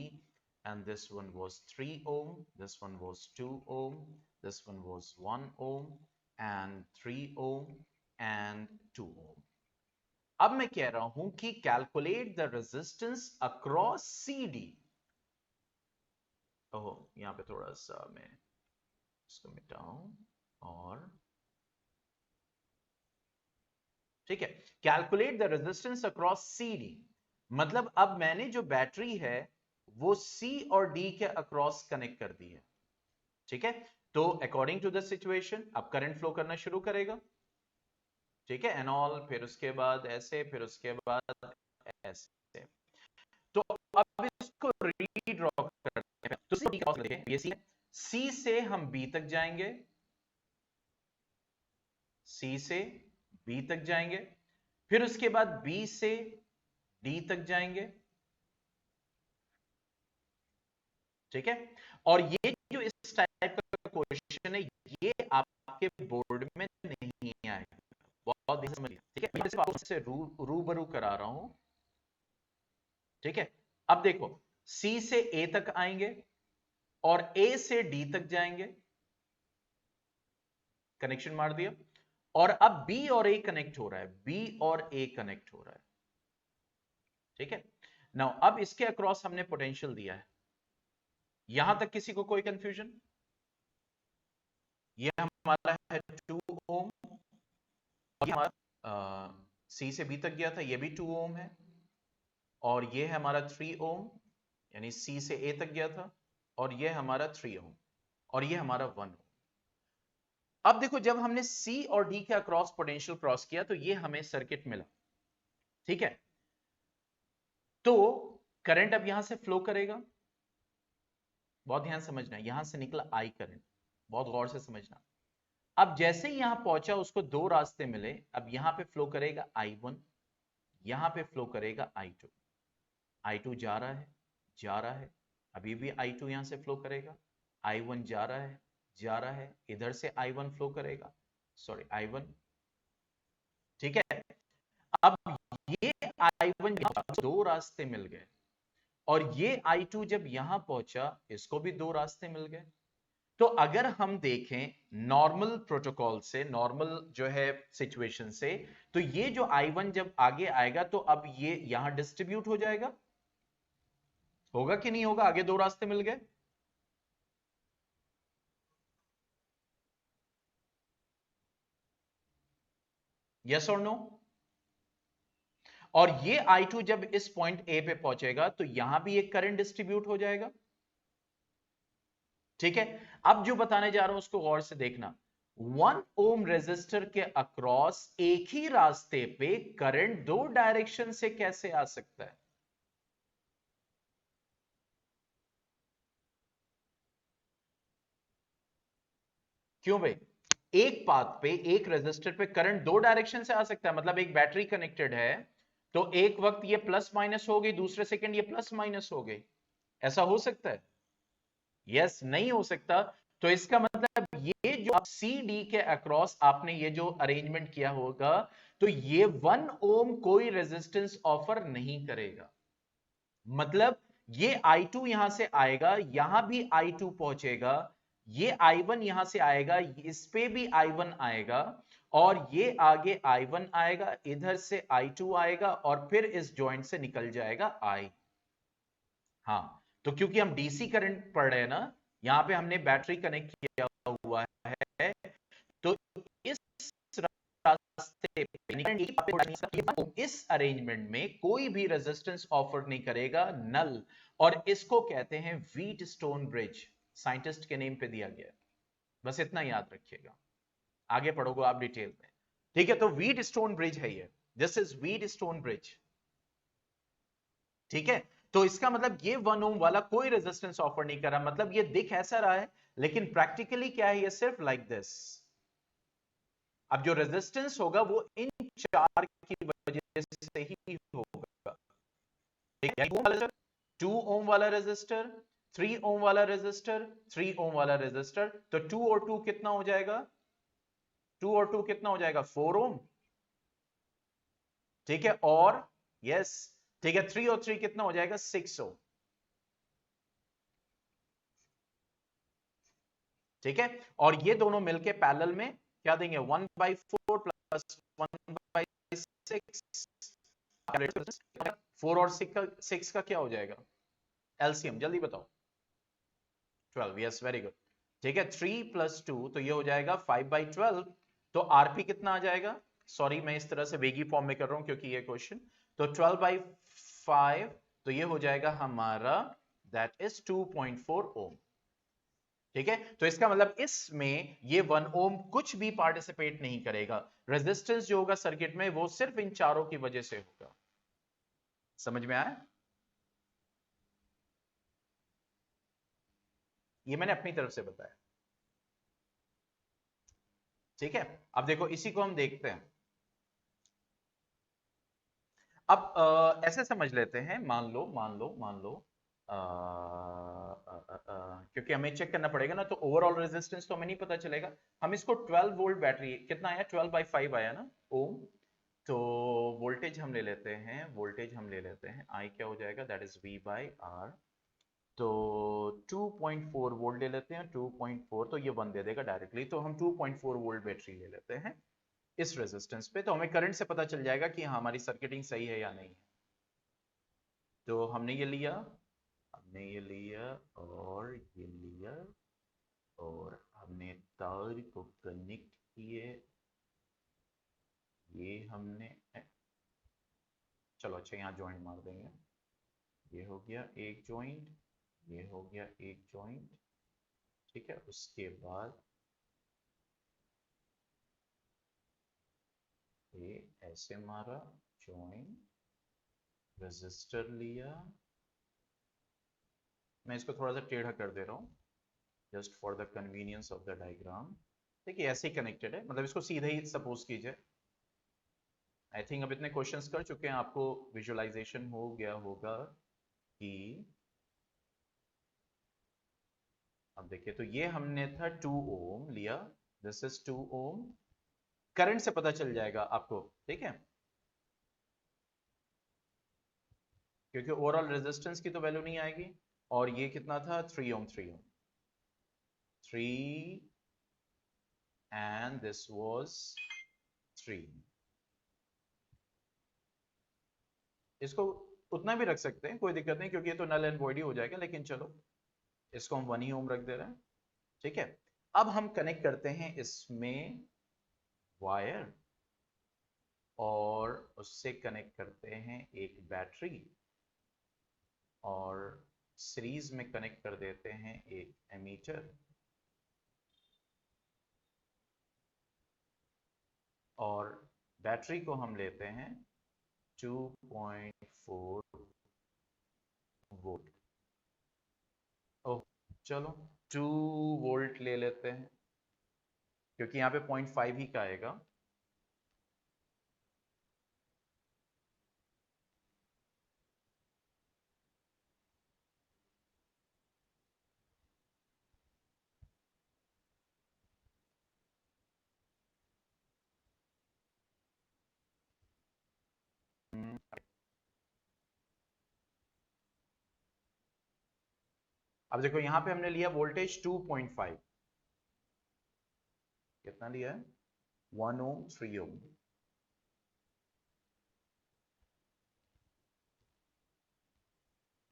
Speaker 1: and this one was 3 ohm, this one was 2 ohm, this one was 1 ohm, and 3 ohm, and 2 ohm. अब मैं कह रहा हूं कि calculate the resistance across CD। ओह, यहां पे थोड़ा सा मैं इसको मिटाऊं, और ठीक है, calculate the resistance across CD, मतलब अब मैंने जो बैटरी है वो C और D के अक्रॉस कनेक्ट कर दी है, ठीक है। तो अकॉर्डिंग टू द सिचुएशन अब करंट फ्लो करना शुरू करेगा, ठीक है, एनऑल, फिर उसके बाद ऐसे, फिर उसके बाद ऐसे। तो अब इसको रीड्रॉ करते हैं, तो ये सी है, सी से हम बी तक जाएंगे, सी से बी तक जाएंगे, फिर उसके बाद बी से डी तक जाएंगे, ठीक है। और ये जो इस टाइप का क्वेश्चन है ये आपके बोर्ड में नहीं आएगा, बहुत ध्यान से समझिए, ठीक है। मैं सिर्फ आपसे रूबरू करा रहा हूं, ठीक है। अब देखो, सी से ए तक आएंगे और ए से डी तक जाएंगे, कनेक्शन मार दिया, और अब बी और ए कनेक्ट हो रहा है, बी और ए कनेक्ट हो रहा है, ठीक है। नाउ अब इसके अक्रॉस हमने पोटेंशियल दिया है, यहां तक किसी को कोई कंफ्यूजन? ये हमारा है 2 ओम, और ये हमारा सी से बी तक गया था, ये भी 2 ओम है, और ये है हमारा 3 ओम, यानी सी से ए तक गया था, और ये हमारा 3 ओम, और ये हमारा 1 ओम। अब देखो, जब हमने सी और डी के अक्रॉस पोटेंशियल क्रॉस किया तो ये हमें सर्किट मिला, ठीक है। तो करंट अब यहां से फ्लो करेगा, बहुत ध्यान समझना, यहां से निकला आई करंट, बहुत गौर से समझना। अब जैसे ही यहां पहुंचा उसको दो रास्ते मिले, अब यहां पे फ्लो करेगा I1, यहां पे फ्लो करेगा I2, I2 जा रहा है, जा रहा है, अभी भी I2 यहां से फ्लो करेगा, I1 जा रहा है, जा रहा है, इधर से I1 फ्लो करेगा, सॉरी I1, ठीक है। अब ये I1 दो रास्ते मिल गए, और ये I2 जब यहां पहुंचा इसको भी दो रास्ते मिल गए। तो अगर हम देखें नॉर्मल प्रोटोकॉल से, नॉर्मल जो है सिचुएशन से, तो ये जो I1 जब आगे आएगा तो अब ये यहां डिस्ट्रीब्यूट हो जाएगा, होगा कि नहीं होगा? आगे दो रास्ते मिल गए, यस और नो? और ये I2 जब इस पॉइंट ए पे पहुंचेगा तो यहां भी एक करंट डिस्ट्रीब्यूट हो जाएगा, ठीक है। अब जो बताने जा रहा हूं उसको गौर से देखना, 1 ओम रेजिस्टर के अक्रॉस एक ही रास्ते पे करंट दो डायरेक्शन से कैसे आ सकता है? क्यों भाई? एक पाथ पे, एक रेजिस्टर पे करंट दो डायरेक्शन से आ सकता है, मतलब एक बैटरी कनेक्टेड है तो एक वक्त ये प्लस माइनस हो गई, दूसरे सेकंड ये प्लस माइनस हो गई, ऐसा हो सकता है? यस, नहीं हो सकता। तो इसका मतलब ये जो आप सी डी के अक्रॉस आपने ये जो अरेंजमेंट किया होगा, तो ये 1 ओम कोई रेजिस्टेंस ऑफर नहीं करेगा, मतलब ये I2 यहां से आएगा, यहां भी I2 पहुंचेगा, ये I1 यहां से आएगा, इस पे भी I1 आएगा, और ये आगे I1 आएगा, इधर से I2 आएगा, और फिर इस जॉइंट से निकल जाएगा I। हाँ, तो क्योंकि हम डीसी करंट पढ़ रहे हैं ना, यहां पे हमने बैटरी कनेक्ट किया हुआ है, तो इस रास्ते पे इस अरेंजमेंट में कोई भी रेजिस्टेंस ऑफर नहीं करेगा, नल। और इसको कहते हैं व्हीट स्टोन ब्रिज, साइंटिस्ट के नेम पे दिया गया है, बस इतना याद रखिएगा, आगे पढ़ोगे आप डिटेल में, ठीक है। तो व्हीट स्टोन ब्रिज है ये, this is wheat stone bridge, ठीक है। तो इसका मतलब ये 1 ओम वाला कोई रेजिस्टेंस ऑफर नहीं कर रहा, मतलब ये दिख ऐसा रहा है, लेकिन प्रैक्टिकली क्या है, ये सिर्फ लाइक दिस। अब जो रेजिस्टेंस होगा वो इन चार की वजह से ही होगा, 2 ओम वाला रेजिस्टर, 3 ओम वाला रेजिस्टर, 3 ओम वाला रेजिस्टर, तो 2 और 2 कितना हो जाएगा? 2 और 2 कितना हो जाएगा? 4 ओम, ठीक है। और यस, ठीक है, 3 और 3 कितना हो जाएगा? 6 ओम, ठीक है। और ये दोनों मिलके पैरेलल में क्या देंगे? 1/4 प्लस 1/6, 4 और 6 का क्या हो जाएगा एलसीएम? जल्दी बताओ। 12, यस, वेरी गुड, ठीक है। 3 प्लस 2 तो ये हो जाएगा 5/12, तो आरपी कितना आ जाएगा? सॉरी, मैं इस तरह से वेगी फॉर्म में कर रहा हूं क्योंकि ये क्वेश्चन, तो 12/5 तो ये हो जाएगा हमारा, दैट इज 2.4 ओम, ठीक है, तो इसका मतलब इसमें ये 1 ओम कुछ भी पार्टिसिपेट नहीं करेगा। रेजिस्टेंस जो होगा सर्किट में वो सिर्फ इन चारों की वजह से होगा। समझ में आया? ये मैंने अपनी तरफ से बताया। ठीक है, अब देखो इसी को हम देखते हैं। अब ऐसे समझ लेते हैं, मान लो क्योंकि हमें चेक करना पड़ेगा ना, तो ओवरऑल रेजिस्टेंस तो हमें नहीं पता चलेगा। हम इसको 12 वोल्ट बैटरी, कितना आया, 12/5 आया ना ओम। तो वोल्टेज हम ले लेते हैं, आई क्या हो जाएगा, that is V by R. तो 2.4 वोल्ट ले लेते हैं, 2.4 तो ये 1 दे देगा डायरेक्टली, तो हम 2.4 वोल्ट बैटरी ले लेते हैं इस रेजिस्टेंस पे, तो हमें करंट से पता चल जाएगा कि हाँ हमारी सर्किटिंग सही है या नहीं है। तो हमने ये लिया, और ये लिया, और हमने तार को कनेक्ट किए, ये हमने, चलो अच्छा यहाँ ज्वाइंट मार देंगे, ये हो गया एक ज्वाइंट, ये हो गया एक ज्वाइंट। ठीक है, उसके बाद ये ऐसे मारा, ज्वाइंट, रेजिस्टर लिया, मैं इसको थोड़ा सा टेढ़ा कर दे रहा हूँ just for the convenience of the diagram. देखिए ऐसे ही कनेक्टेड है, मतलब इसको सीधे ही सपोज कीजिए। आई थिंक अब इतने क्वेश्चंस कर चुके हैं, आपको विजुअलाइजेशन हो गया होगा कि, अब देखिए तो ये हमने था 2 ओम लिया, दिस इज 2 ओम, करंट से पता चल जाएगा आपको। ठीक है, क्योंकि ओवरऑल रेजिस्टेंस की तो वैल्यू नहीं आएगी, और ये कितना था, 3 ओम, 3 एंड दिस वाज 3। इसको उतना भी रख सकते हैं, कोई दिक्कत नहीं, क्योंकि ये तो नल एंड वॉइड ही हो जाएगा, लेकिन चलो इसको हम 1 ही ओम रख दे रहे हैं। ठीक है, अब हम कनेक्ट करते हैं इसमें वायर, और उससे कनेक्ट करते हैं एक बैटरी, और सीरीज में कनेक्ट कर देते हैं एक एमीटर, और बैटरी को हम लेते हैं 2.4 वोल्ट। ओह, चलो 2 वोल्ट ले लेते हैं, क्योंकि यहाँ पे 0.5 ही का आएगा। अब देखो यहाँ पे हमने लिया वोल्टेज 2.5, कितना लिया है, 1 ओम, 3 ओम।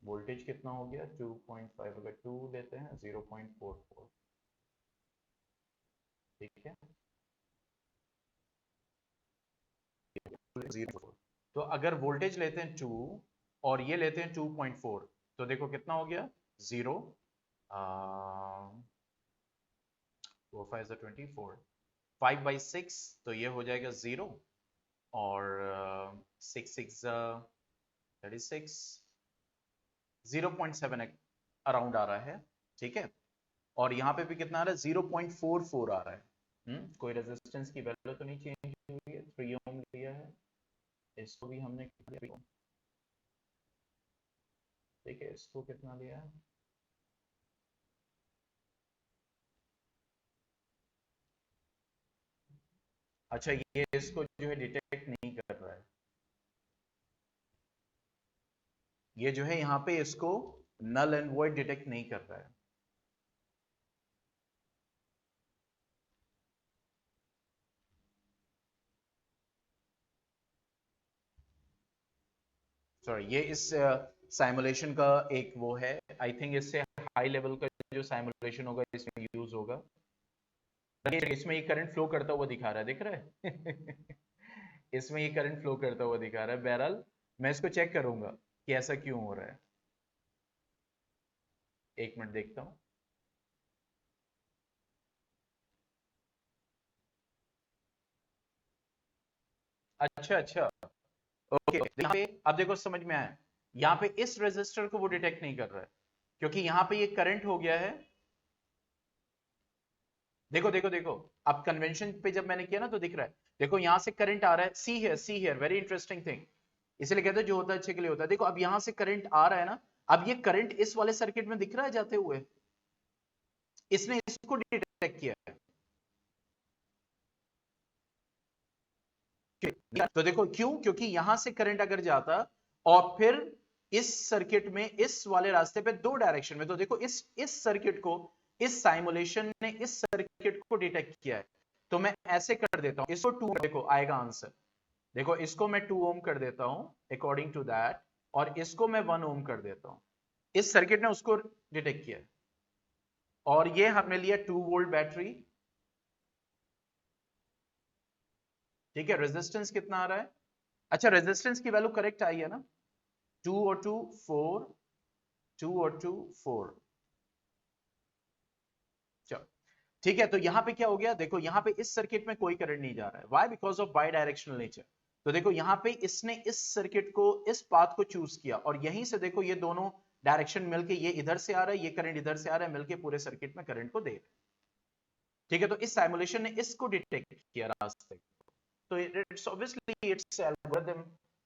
Speaker 1: वोल्टेज कितना हो गया, 2.5, अगर 2 लेते हैं 0.44। ठीक है, 0, तो अगर वोल्टेज लेते हैं 2 और ये लेते हैं 2.4, तो देखो कितना हो गया, 0, 4 5 24, 5/6, तो ये हो जाएगा 0, और 6 6 36, 0.7 अराउंड आ रहा है। ठीक है, और यहाँ पे भी कितना आ रहा है, 0.44 आ रहा है। कोई रेजिस्टेंस की वैल्यू तो नहीं चेंज हुई है, 3 ओम लिया है, इसको भी हमने किया, ठीक है, इसको कितना लिया है, अच्छा ये इसको जो है डिटेक्ट नहीं कर रहा है, ये जो है यहाँ पे इसको नल एंड वॉइड डिटेक्ट नहीं कर रहा है। सॉरी, ये इस साइमुलेशन का एक वो है, आई थिंक इससे हाई लेवल का जो साइमुलेशन होगा इसमें यूज होगा। इसमें ये करंट फ्लो करता हुआ दिखा रहा है, दिख रहा है इसमें ये करंट फ्लो करता हुआ दिखा रहा है। बहरहाल मैं इसको चेक करूंगा कि ऐसा क्यों हो रहा है, एक मिनट देखता हूं। अच्छा अच्छा, ओके। यहाँ पे अब देखो समझ में आया, यहाँ पे इस रेजिस्टर को वो डिटेक्ट नहीं कर रहा है क्योंकि यहाँ पे ये करंट हो गया है। देखो देखो देखो, अब कन्वेंशन पे जब मैंने किया ना तो दिख रहा है, देखो यहां से करंट आ रहा है, see here very interesting thing, इसलिए कहते हैं जो होता है अच्छे के लिए होता है। देखो अब यहां से करंट आ रहा है ना, अब ये करंट इस वाले सर्किट में दिख रहा है जाते हुए, इसने इसको डिटेक्ट किया है। तो देखो क्यों, क्योंकि यहां से करंट अगर जाता और फिर इस सर्किट में इस वाले रास्ते पे दो डायरेक्शन में, तो देखो इस सर्किट को, इस साइमुलेशन ने इस सर्किट को डिटेक्ट किया है। तो मैं ऐसे कर देता हूं इसको 2, देखो आएगा आंसर, देखो इसको मैं 2 ओम कर देता हूं अकॉर्डिंग टू दैट, और इसको मैं 1 ओम कर देता हूं, इस सर्किट ने उसको डिटेक्ट किया। और ये हमने लिया 2 वोल्ट बैटरी, ठीक है। रेजिस्टेंस कितना आ रहा है, अच्छा रेजिस्टेंस की वैल्यू करेक्ट आई है ना, 2 और 2 4, 2 और 2 4, चलो ठीक है। तो यहां पे क्या हो गया, देखो यहां पे इस सर्किट में कोई करंट नहीं जा रहा है, why, because of by directional nature. तो देखो यहां पे इसने इस सर्किट को, इस पाथ को चूज किया, और यहीं से देखो ये दोनों डायरेक्शन मिलके, ये इधर से आ रहा है, ये करंट इधर से आ रहा है, मिलके पूरे सर्किट में करंट को दे रहा है, ठीक है। तो इस साइमुलेशन ने इसको डिटेक्ट किया रास्ते, तो इट्स ऑब्वियसली इट्स एल्गोरिथम,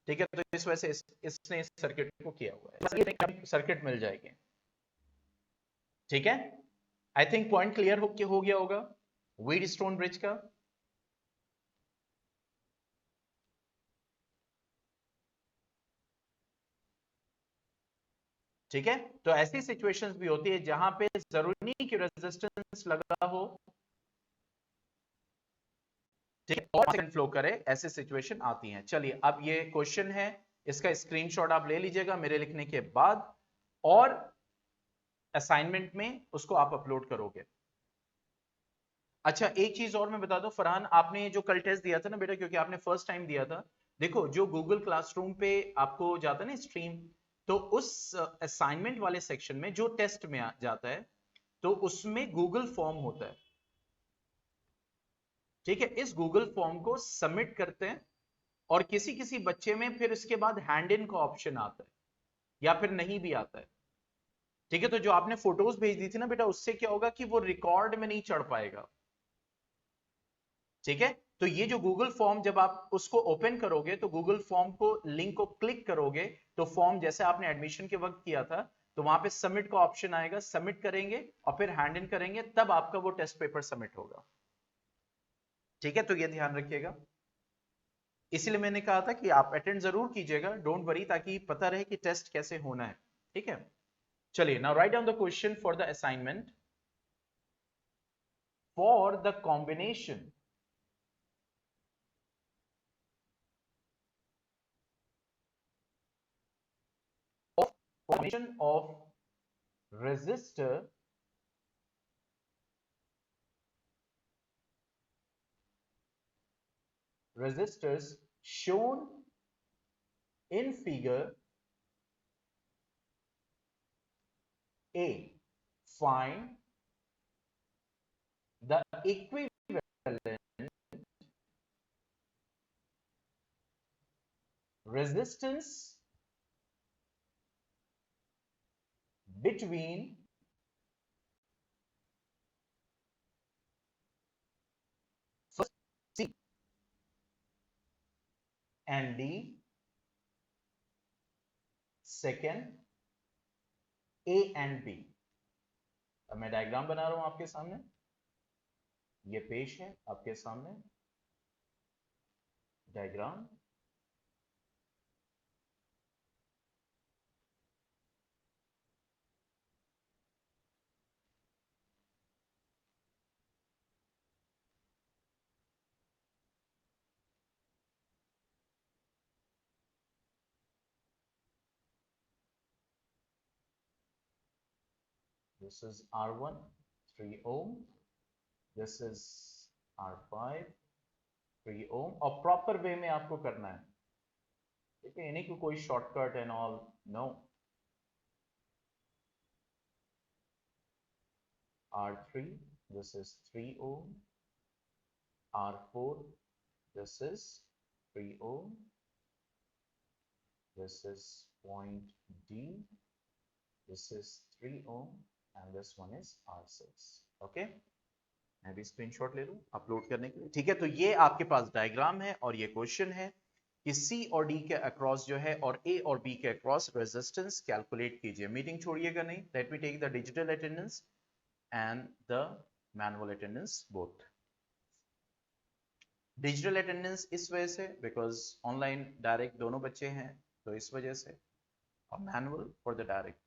Speaker 1: ठीक है। तो इस वजह से इसने इस सर्किट को किया हुआ है, सर्किट मिल जाएगी, ठीक है। आई थिंक पॉइंट क्लियर हो गया होगा व्हीट स्टोन ब्रिज का। ठीक है, तो ऐसी सिचुएशंस भी होती है जहां पे जरूरी नहीं कि रेजिस्टेंस लगा हो, ठीक है, और करंट फ्लो करे, ऐसे सिचुएशन आती हैं। चलिए अब ये क्वेश्चन है, इसका स्क्रीनशॉट आप ले लीजिएगा मेरे लिखने के बाद, और असाइनमेंट में उसको आप अपलोड करोगे। अच्छा एक चीज और मैं बता दूं फरहान, आपने जो कल टेस्ट दिया था ना बेटा, क्योंकि आपने फर्स्ट टाइम दिया था, देखो जो गूगल क्लासरूम पे आपको जाता है ना स्ट्रीम, तो उस असाइनमेंट वाले सेक्शन में जो टेस्ट में जाता है, तो उसमें गूगल फॉर्म होता है, ठीक है। इस गूगल फॉर्म को सबमिट करते हैं, और किसी किसी बच्चे में फिर इसके बाद हैंड इन का ऑप्शन आता है, या फिर नहीं भी आता है, ठीक है। तो जो आपने फोटोज भेज दी थी ना बेटा, उससे क्या होगा कि वो रिकॉर्ड में नहीं चढ़ पाएगा, ठीक है। तो ये जो गूगल फॉर्म जब आप उसको ओपन करोगे, तो गूगल फॉर्म को लिंक को क्लिक करोगे, तो फॉर्म जैसे आपने एडमिशन के वक्त किया था, तो वहां पे सबमिट का ऑप्शन आएगा, सबमिट करेंगे और फिर हैंड इन करेंगे, तब आपका वो टेस्ट पेपर सबमिट होगा, ठीक है। तो ये ध्यान रखिएगा, इसीलिए मैंने कहा था कि आप अटेंड जरूर कीजिएगा, डोंट वरी, ताकि पता रहे कि टेस्ट कैसे होना है, ठीक है। चलिए now write down the question for the assignment, for the combination of resistor resistors shown in figure A. Find the equivalent resistance between first C and D, second A and B। अब मैं diagram बना रहा हूं आपके सामने, ये पेश है आपके सामने diagram. This is R1 3 ohm, this is R5 3 ohm, और प्रॉपर वे में आपको करना है, ठीक है, यानी कि कोई shortcut and all know. R3, this is 3 ohm, R4, this is 3 ohm. This is point D. This is 3 ohm and this one is R6. Okay. मैं भी स्क्रीनशॉट ले लूं अपलोड करने के लिए। ठीक है, तो ये आपके पास डायग्राम है और ये क्वेश्चन है कि C और D के अक्रॉस जो है और A और B के अक्रॉस रेजिस्टेंस कैलकुलेट कीजिए। मीटिंग छोड़िएगा नहीं। Let me take the digital attendance and the manual attendance both. Digital attendance इस वजह से बिकॉज ऑनलाइन डायरेक्ट दोनों बच्चे हैं तो इस वजह से, और manual for the direct.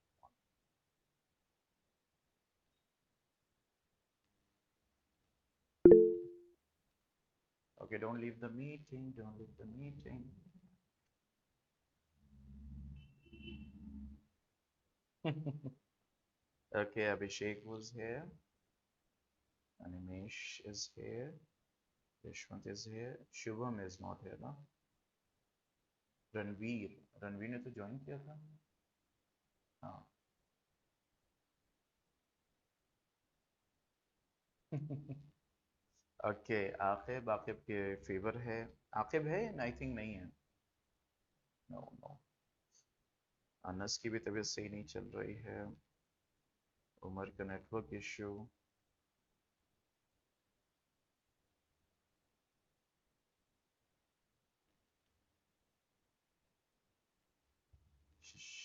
Speaker 1: Okay, don't leave the meeting, don't leave the meeting. Okay, Abhishek was here. Animesh is here. Vishwant is here. Shubham is not here, ना? रणवीर ने तो ज्वाइन किया था। हाँ। ओके, आकिब के फेवर है। आकिब है? आई थिंक नहीं है। No no. अनस की भी तबीयत सही नहीं चल रही है। उमर का नेटवर्क इश्यू।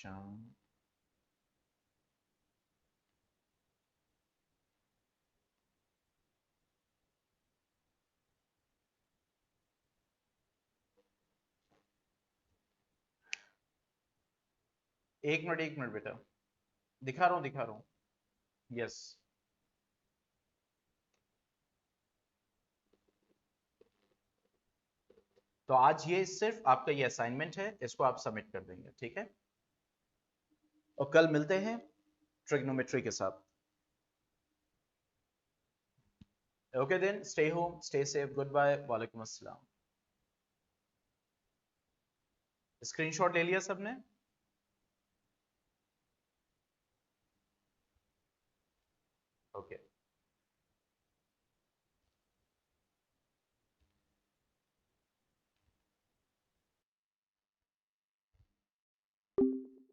Speaker 1: शाम। एक मिनट बेटा, दिखा रहा हूँ। यस। तो आज ये सिर्फ आपका ये असाइनमेंट है, इसको आप सबमिट कर देंगे, ठीक है? और कल मिलते हैं ट्रिग्नोमेट्री के साथ। Okay then, stay home, stay safe, goodbye, वालेकुम अस्सलाम। स्क्रीनशॉट ले लिया सबने? ओके।